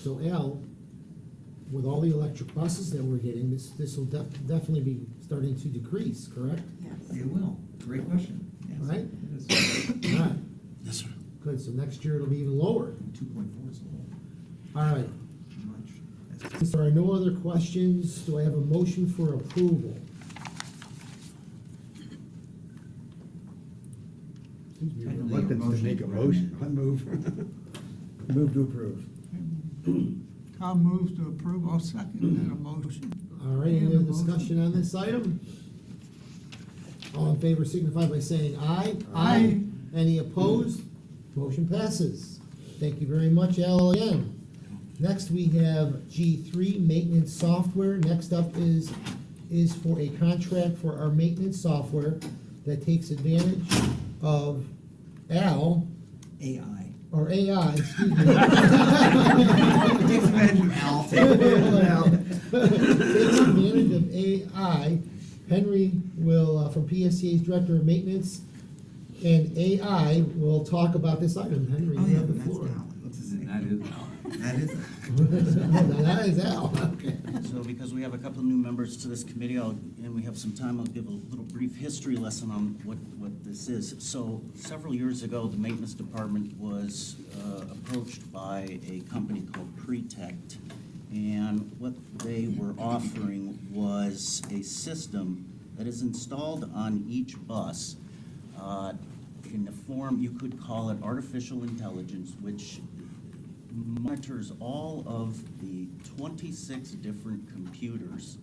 So Al, with all the electric buses that we're getting, this will definitely be starting to decrease, correct? Yes. It will. Great question. Yes. Right? It is. All right, Yes, sir. good, so next year it'll be even lower. 2.4 is a little All right, much. since there are no other questions, do I have a motion for approval? Excuse me. I'm reluctant to make a motion. I move. Move to approve. Tom moves to approve, I'll second that motion. All right, any other discussion on this item? All in favor signify by saying aye. Aye. Any opposed? Motion passes. Thank you very much, Al, again. Next, we have G3, maintenance software. Next up is for a contract for our maintenance software that takes advantage of Al, AI. or AI, excuse me. Takes advantage of Al. Takes advantage of AI. Henry will, from PSCA's Director of Maintenance and AI, will talk about this item. Henry, Oh, you yeah, have the that's floor. Al. What's his name? That is Al. That is Al. No, that is Al, okay. So because we have a couple of new members to this committee, and we have some time, I'll give a little brief history lesson on what this is. So several years ago, the maintenance department was approached by a company called Pretect. And what they were offering was a system that is installed on each bus in the form, you could call it artificial intelligence, which monitors all of the 26 different computers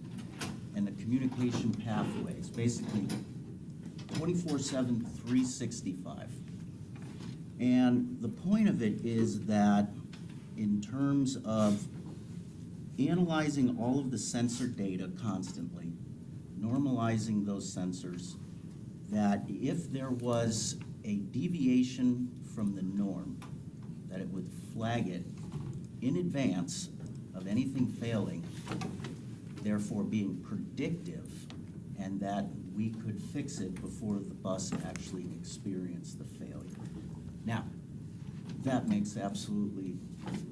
and the communication pathways, basically 24/7, 365. And the point of it is that in terms of analyzing all of the sensor data constantly, normalizing those sensors, that if there was a deviation from the norm, that it would flag it in advance of anything failing, therefore being predictive, and that we could fix it before the bus actually experienced the failure. Now, that makes absolutely,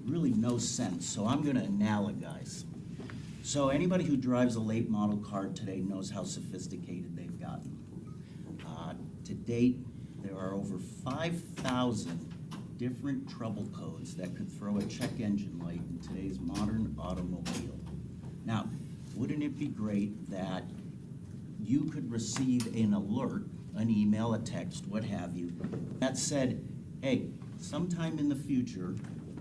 really no sense, so I'm gonna analogize. So anybody who drives a late model car today knows how sophisticated they've gotten. To date, there are over 5,000 different trouble codes that could throw a check engine light in today's modern automobile. Now, wouldn't it be great that you could receive an alert, an email, a text, what have you, that said, hey, sometime in the future,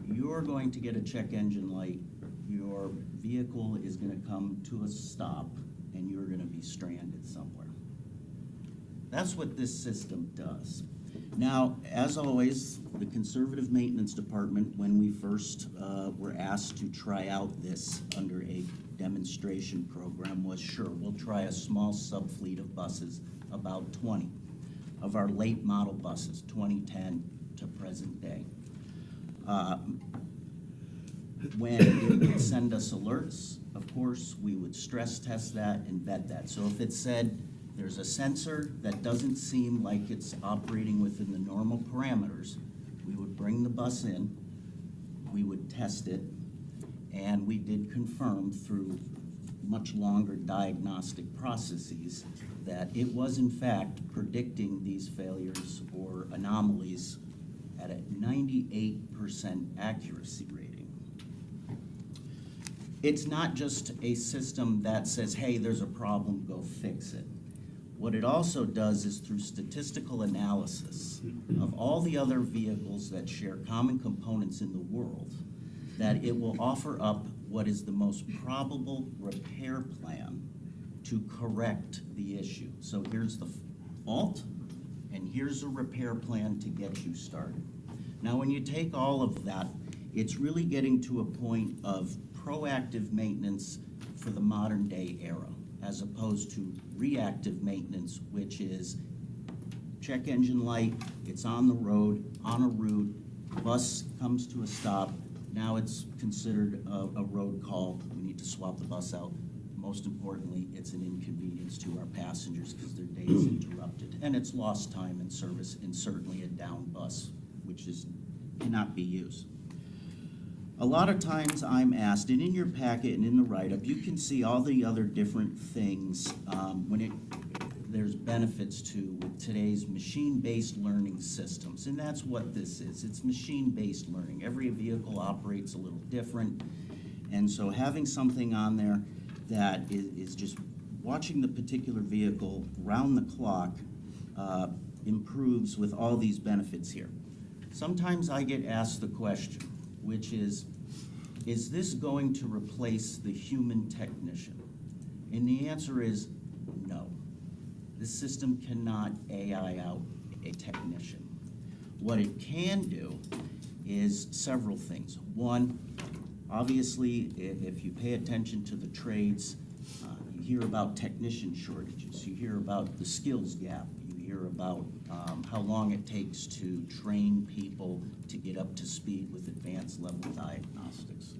you're going to get a check engine light, your vehicle is gonna come to a stop, and you're gonna be stranded somewhere. That's what this system does. Now, as always, the Conservative Maintenance Department, when we first were asked to try out this under a demonstration program, was sure, we'll try a small subfleet of buses, about 20 of our late model buses, 2010 to present day. When it would send us alerts, of course, we would stress test that and vet that. So if it said there's a sensor that doesn't seem like it's operating within the normal parameters, we would bring the bus in, we would test it, and we did confirm through much longer diagnostic processes that it was in fact predicting these failures or anomalies at a 98% accuracy rating. It's not just a system that says, hey, there's a problem, go fix it. What it also does is through statistical analysis of all the other vehicles that share common components in the world, that it will offer up what is the most probable repair plan to correct the issue. So here's the fault, and here's a repair plan to get you started. Now, when you take all of that, it's really getting to a point of proactive maintenance for the modern day era, as opposed to reactive maintenance, which is check engine light, it's on the road, on a route, bus comes to a stop, now it's considered a road call, we need to swap the bus out. Most importantly, it's an inconvenience to our passengers because their day is interrupted, and it's lost time in service, and certainly a down bus, which cannot be used. A lot of times I'm asked, and in your packet and in the write-up, you can see all the other different things there's benefits to with today's machine-based learning systems, and that's what this is. It's machine-based learning. Every vehicle operates a little different, and so having something on there that is just watching the particular vehicle round the clock improves with all these benefits here. Sometimes I get asked the question, which is this going to replace the human technician? And the answer is no. This system cannot AI out a technician. What it can do is several things. One, obviously, if you pay attention to the trades, you hear about technician shortages, you hear about the skills gap, you hear about how long it takes to train people to get up to speed with advanced level diagnostics.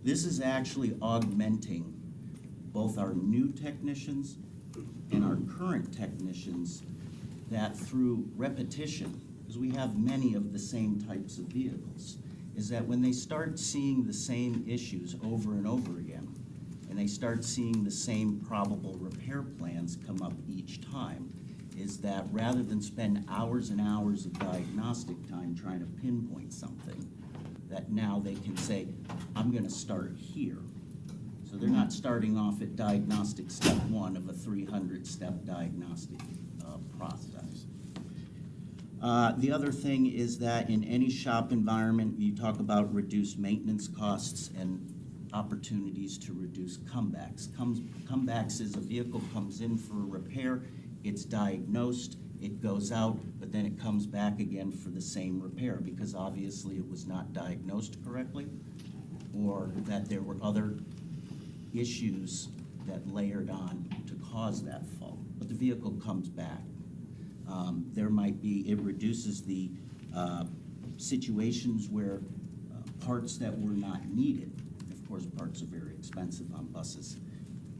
This is actually augmenting both our new technicians and our current technicians that through repetition, because we have many of the same types of vehicles, is that when they start seeing the same issues over and over again, and they start seeing the same probable repair plans come up each time, is that rather than spend hours and hours of diagnostic time trying to pinpoint something, that now they can say, I'm gonna start here. So they're not starting off at diagnostic step 1 of a 300-step diagnostic process. The other thing is that in any shop environment, you talk about reduced maintenance costs and opportunities to reduce comebacks. Comebacks is a vehicle comes in for a repair, it's diagnosed, it goes out, but then it comes back again for the same repair because obviously it was not diagnosed correctly, or that there were other issues that layered on to cause that fault. But the vehicle comes back. There might be, it reduces the situations where parts that were not needed. Of course, parts are very expensive on buses.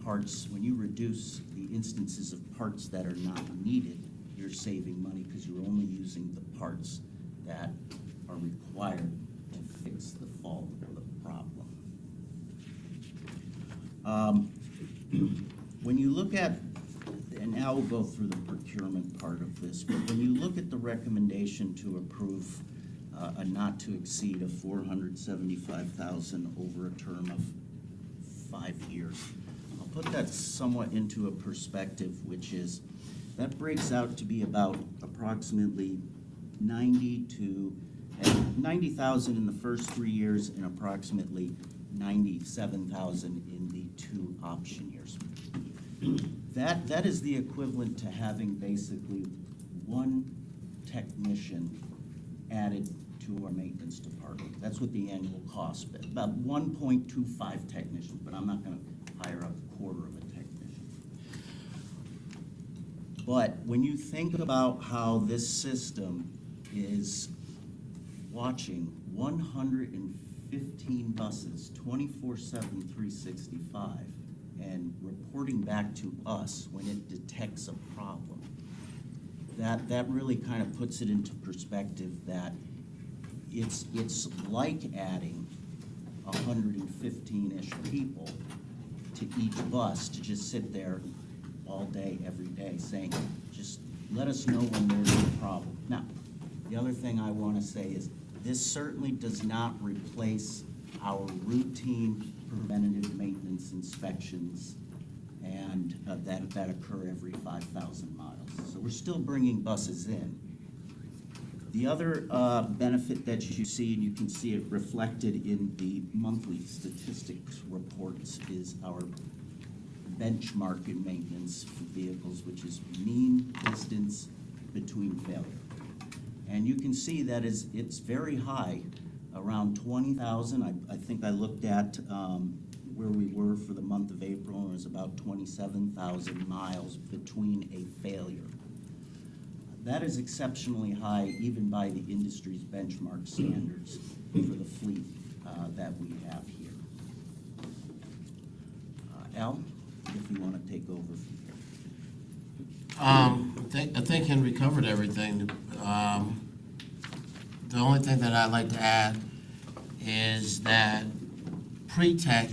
Parts, when you reduce the instances of parts that are not needed, you're saving money because you're only using the parts that are required to fix the fault or the problem. When you look at, and now we'll go through the procurement part of this, but when you look at the recommendation to approve a not to exceed of $475,000 over a term of 5 years, I'll put that somewhat into a perspective, which is that breaks out to be about approximately 90,000 in the first 3 years and approximately 97,000 in the 2 option years. That is the equivalent to having basically 1 technician added to our maintenance department. That's what the annual cost is, about 1.25 technicians, but I'm not going to hire a quarter of a technician. But when you think about how this system is watching 115 buses 24/7, 365, and reporting back to us when it detects a problem, that really kind of puts it into perspective that it's like adding 115-ish people to each bus to just sit there all day, every day, saying, just let us know when there's a problem. Now, the other thing I want to say is this certainly does not replace our routine preventative maintenance inspections and that occur every 5,000 miles. So we're still bringing buses in. The other benefit that you see, and you can see it reflected in the monthly statistics reports, is our benchmark in maintenance for vehicles, which is mean distance between failure. And you can see that it's very high, around 20,000. I think I looked at where we were for the month of April, and it was about 27,000 miles between a failure. That is exceptionally high, even by the industry's benchmark standards for the fleet that we have here. Al, if you want to take over from here. I think Henry covered everything. The only thing that I'd like to add is that Pre-Tech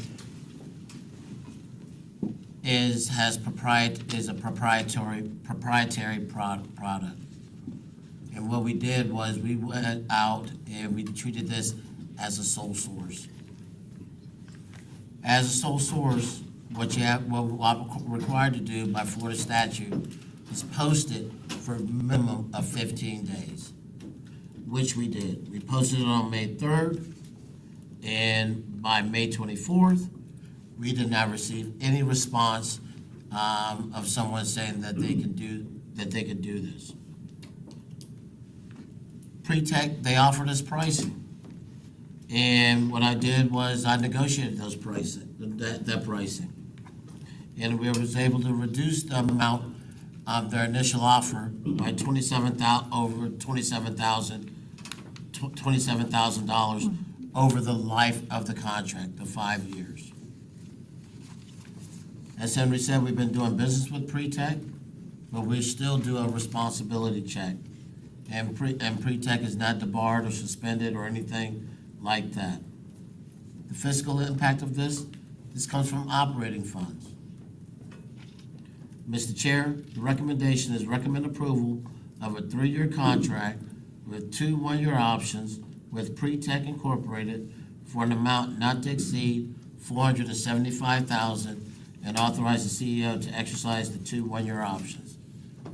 is a proprietary product. And what we did was we went out and we treated this as a sole source. As a sole source, what I'm required to do by Florida statute is post it for a minimum of 15 days, which we did. We posted it on May 3rd, and by May 24th, we did not receive any response of someone saying that they could do this. Pre-Tech, they offered us pricing. And what I did was I negotiated that pricing. And we was able to reduce the amount of their initial offer by $27,000 over the life of the contract, the 5 years. As Henry said, we've been doing business with Pre-Tech, but we still do a responsibility check. And Pre-Tech is not debarred or suspended or anything like that. The fiscal impact of this comes from operating funds. Mr. Chair, the recommendation is recommend approval of a 3-year contract with 2 one-year options with Pre-Tech Incorporated for an amount not to exceed $475,000 and authorize the CEO to exercise the 2 one-year options.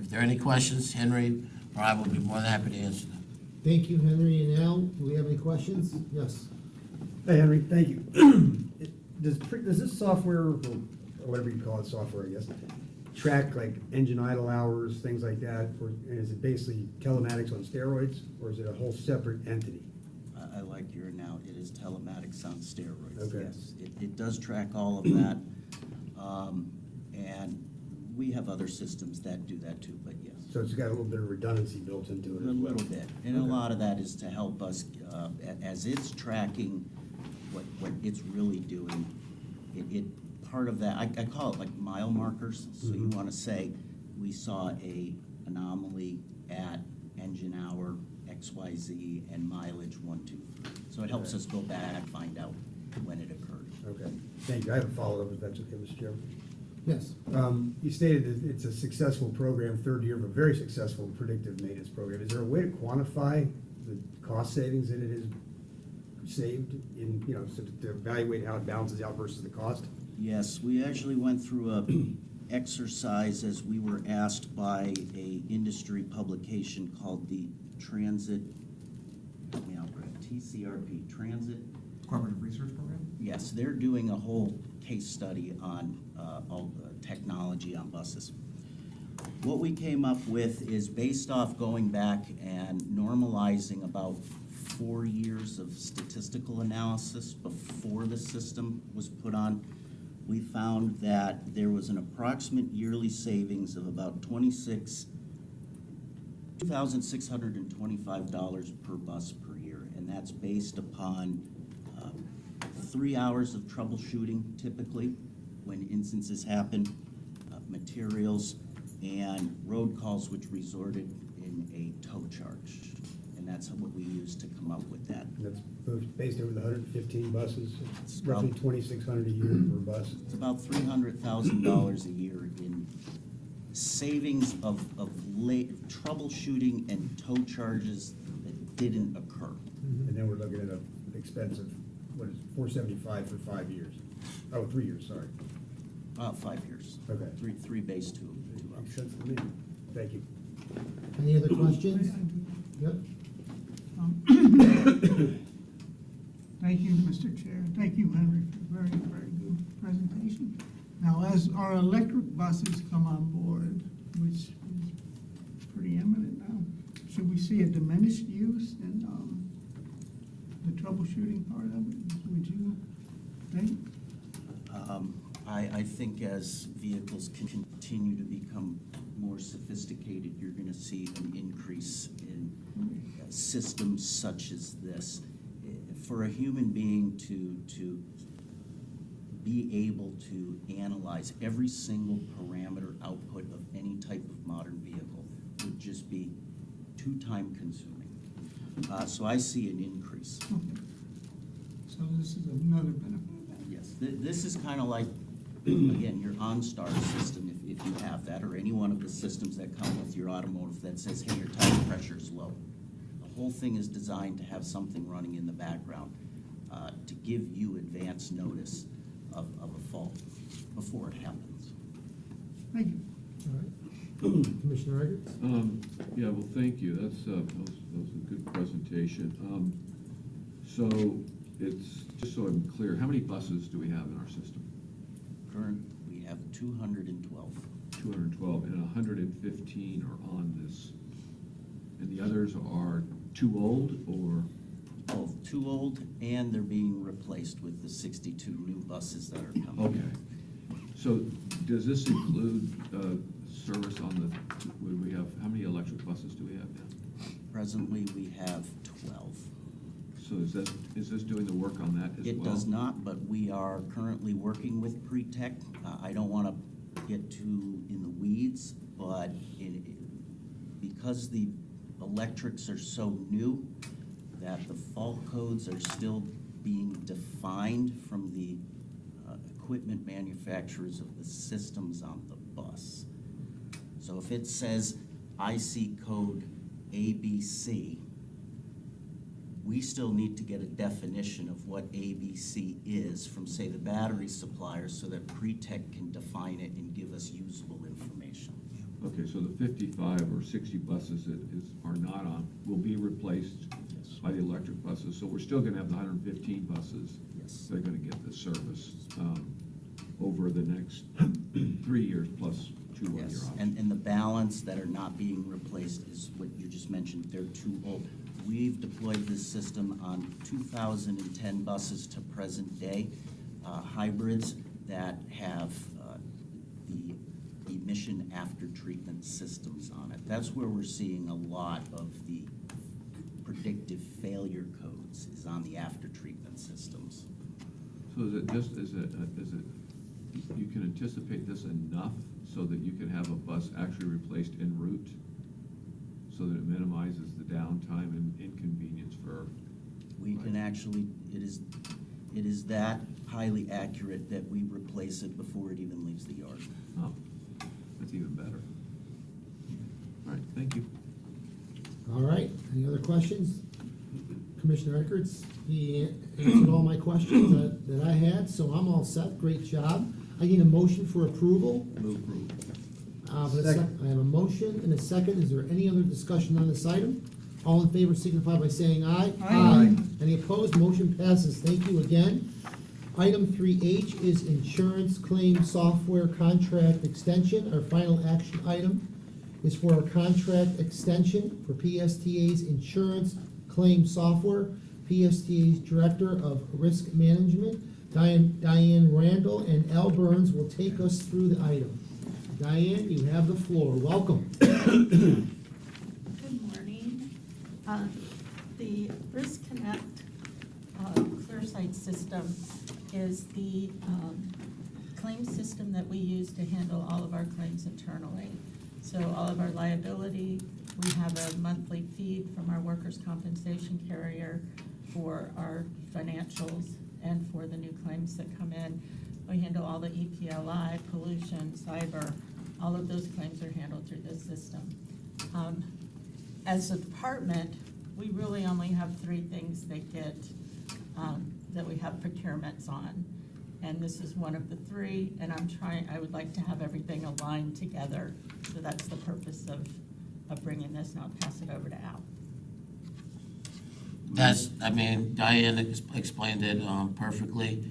If there are any questions, Henry or I will be more than happy to answer them. Thank you, Henry and Al. Do we have any questions? Yes. Hey, Henry, thank you. Does this software, or whatever you call it, software, I guess, track like engine idle hours, things like that? Or and is it basically telematics on steroids, or is it a whole separate entity? I like your now, it is telematics on steroids, Okay. yes. It does track all of that. And we have other systems that do that too, but yes. So it's got a little bit of redundancy built into it A as well? little bit, and a lot of that is to help us, as it's tracking what it's really doing, part of that, I call it like mile markers. So you want to say, we saw a anomaly at engine hour XYZ and mileage 1, 2, 3. So it helps us go back, find out when it occurred. Okay, thank you. I have a follow-up if that's okay, Mr. Chairman. Yes. You stated that it's a successful program, 3rd year of a very successful predictive maintenance program. Is there a way to quantify the cost savings that it has saved in, so to evaluate how it balances out versus the cost? Yes, we actually went through a exercise as we were asked by a industry publication called the Transit, help me out, Brett, TCRP, Transit. Cooperative Research Program? Yes, they're doing a whole case study on all the technology on buses. What we came up with is based off going back and normalizing about 4 years of statistical analysis before the system was put on. We found that there was an approximate yearly savings of about $2,625 per bus per year, and that's based upon 3 hours of troubleshooting typically when instances happen, materials, and road calls which resorted in a tow charge. And that's what we used to come up with that. And that's based over the 115 buses, It's roughly about- $2,600 a year per bus. It's about $300,000 a year in savings of troubleshooting and tow charges that didn't occur. And then we're looking at an expense of, what is it, $475 for 5 years? Oh, 3 years, sorry. 5 years. Okay. Three base, two Makes options. sense to me. Thank you. Any other questions? Yep. Thank you, Mr. Chair. Thank you, Henry, for a very, very good presentation. Now, as our electric buses come on board, which is pretty imminent now, should we see a diminished use in the troubleshooting part of it? Would you think? I think as vehicles continue to become more sophisticated, you're gonna see an increase in systems such as this. For a human being to be able to analyze every single parameter output of any type of modern vehicle would just be too time consuming. So I see an increase. So this is another benefit. Yes, this is kind of like, again, your OnStar system, if you have that, or any one of the systems that come with your automotive that says, hey, your tire pressure's low. The whole thing is designed to have something running in the background to give you advance notice of a fault before it happens. Thank you. All right. Commissioner Eggers? Yeah, well, thank you. That was a good presentation. So it's, just so I'm clear, how many buses do we have in our system? Current, we have 212. 212, and 115 are on this. And the others are too old, or? Both too old, and they're being replaced with the 62 new buses that are coming. Okay. So does this include service on the, would we have, how many electric buses do we have now? Presently, we have 12. So is this doing the work on that as well? It does not, but we are currently working with Pretech. I don't want to get too in the weeds, but because the electrics are so new, that the fault codes are still being defined from the equipment manufacturers of the systems on the bus. So if it says IC code ABC, we still need to get a definition of what ABC is from, say, the battery suppliers, so that Pretech can define it and give us usable information. Okay, so the 55 or 60 buses that are not on will be replaced by the electric buses. So we're still gonna have the 115 buses. Yes. They're gonna get the service over the next 3 years plus 2 1-year Yes, options. and the balance that are not being replaced is what you just mentioned, they're too old. We've deployed this system on 2010 buses to present day, hybrids that have the emission after treatment systems on it. That's where we're seeing a lot of the predictive failure codes, is on the after treatment systems. So is it just, is it, you can anticipate this enough so that you can have a bus actually replaced en route? So that it minimizes the downtime and inconvenience for? We can actually, it is that highly accurate that we replace it before it even leaves the yard. Oh, that's even better. All right, thank you. All right, any other questions? Commissioner Eckerts, he answered all my questions that I had, so I'm all set. Great job. I need a motion for approval. Move approval. I have a motion and a second. Is there any other discussion on this item? All in favor signify by saying aye. Aye. Any opposed? Motion passes. Thank you again. Item 3H is insurance claim software contract extension. Our final action item is for a contract extension for PSTA's insurance claim software. PSTA's Director of Risk Management, Diane Randall, and Al Burns will take us through the item. Diane, you have the floor. Welcome. Good morning. The Risk Connect ClearSight system is the claim system that we use to handle all of our claims internally. So all of our liability, we have a monthly feed from our workers' compensation carrier for our financials and for the new claims that come in. We handle all the EPLI, pollution, cyber, all of those claims are handled through this system. As a department, we really only have 3 things that get, that we have procurements on. And this is one of the 3, and I would like to have everything aligned together. So that's the purpose of bringing this, and I'll pass it over to Al. Diane explained it perfectly.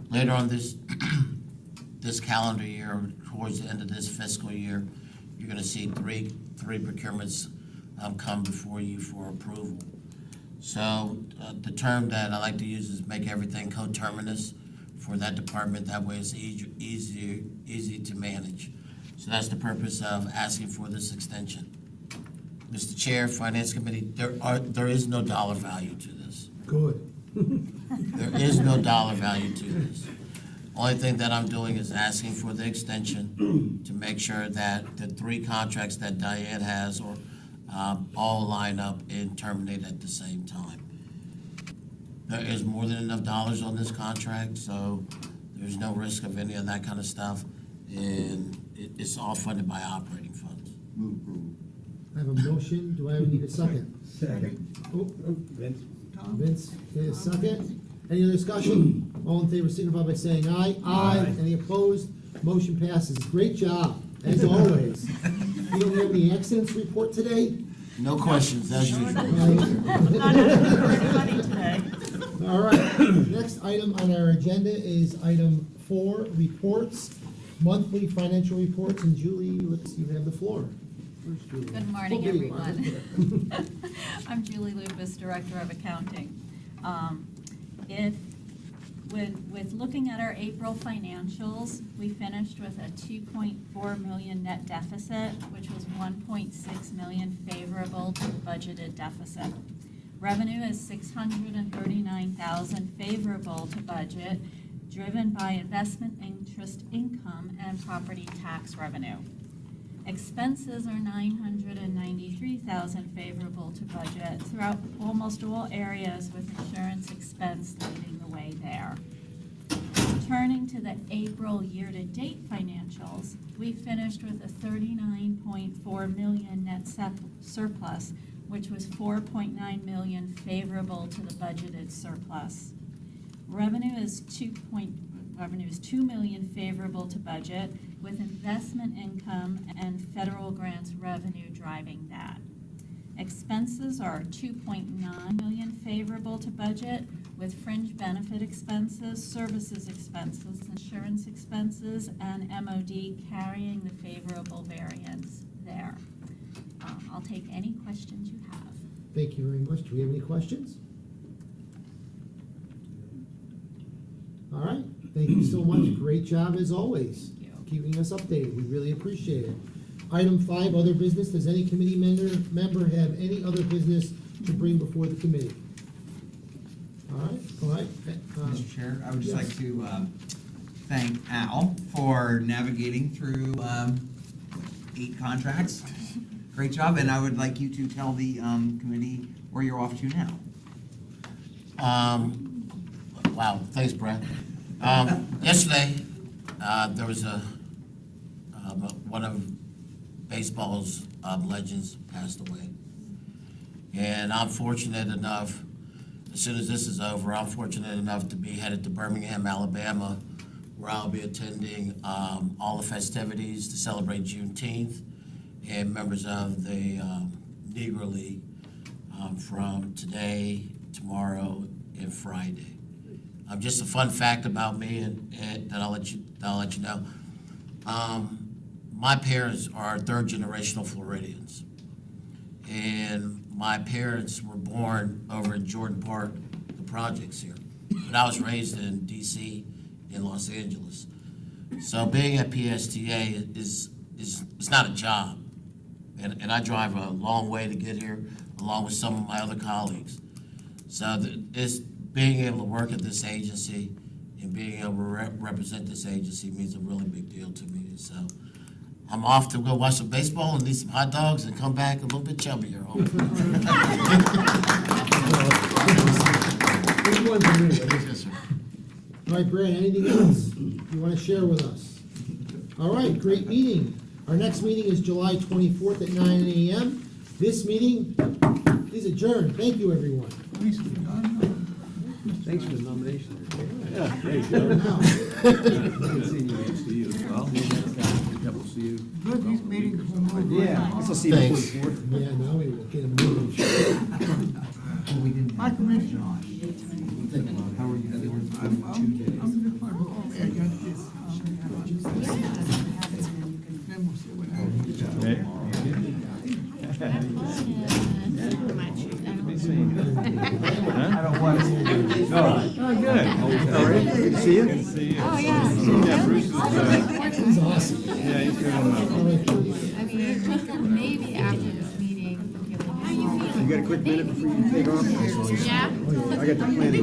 Later on this calendar year, towards the end of this fiscal year, you're gonna see three procurements come before you for approval. So the term that I like to use is make everything coterminous for that department. That way it's easy to manage. So that's the purpose of asking for this extension. Mr. Chair, Finance Committee, there is no dollar value to this. Good. There is no dollar value to this. Only thing that I'm doing is asking for the extension to make sure that the 3 contracts that Diane has all line up and terminate at the same time. There is more than enough dollars on this contract, so there's no risk of any of that kind of stuff. And it's all funded by operating funds. Move approval. I have a motion, do I need a second? Second. Oh, Vince? Tom? Vince, okay, a second. Any other discussion? All in favor signify by saying aye. Aye. Any opposed? Motion passes. Great job, as always. You don't have any accidents to report today? No questions, as usual. Not asking for any money today. All right, next item on our agenda is item 4, reports, monthly financial reports, and Julie, you have the floor. Where's Julie? Good morning, Oh, there you are. everyone. I'm Julie Lupus, Director of Accounting. With looking at our April financials, we finished with a 2.4 million net deficit, which was 1.6 million favorable to the budgeted deficit. Revenue is 639,000 favorable to budget, driven by investment interest income and property tax revenue. Expenses are 993,000 favorable to budget throughout almost all areas, with insurance expense leading the way there. Turning to the April year-to-date financials, we finished with a 39.4 million net surplus, which was 4.9 million favorable to the budgeted surplus. Revenue is 2 million favorable to budget, with investment income and federal grants revenue driving that. Expenses are 2.9 million favorable to budget, with fringe benefit expenses, services expenses, insurance expenses, and MOD carrying the favorable variance there. I'll take any questions you have. Thank you very much. Do we have any questions? All right, thank you so much. Great job as always, keeping us updated. We really appreciate it. Item 5, other business. Does any committee member have any other business to bring before the committee? All right. Mr. Chair, I would just yes. like to thank Al for navigating through 8 contracts. Great job, and I would like you to tell the committee where you're off to now. Wow, thanks, Brad. Yesterday, there was one of baseball's legends passed away. And I'm fortunate enough, as soon as this is over, I'm fortunate enough to be headed to Birmingham, Alabama, where I'll be attending all the festivities to celebrate Juneteenth, and members of the Negro League from today, tomorrow, and Friday. Just a fun fact about me, and that I'll let you know. My parents are 3rd-generational Floridians, and my parents were born over in Jordan Park, the projects here. But I was raised in D.C. in Los Angeles. So being at PSTA is not a job, and I drive a long way to get here, along with some of my other colleagues. So it's being able to work at this agency and being able to represent this agency means a really big deal to me. So I'm off to go watch some baseball and eat some hot dogs and come back a little bit chubbier. Yes, sir. All right, Brad, anything else you want to share with us? All right, great meeting. Our next meeting is July 24th at 9 a.m. This meeting is adjourned. Thank you, everyone. Thanks for the nomination. Now, Good see you as well. Yeah, we'll see you. Good, these meetings will move. Yeah, I'll see you on the 24th. Yeah, now we will get a moving. My commissioner. How are you feeling? I'm good. Okay, I got this. Then we'll see what happens. I don't want to. Oh, good. All right, good to see you. Oh, yeah. Yeah, Bruce is, He's awesome. yeah, he's doing All right, Julie. I mean, maybe after this meeting. You got a quick minute before you take off? Yeah. I got the plan.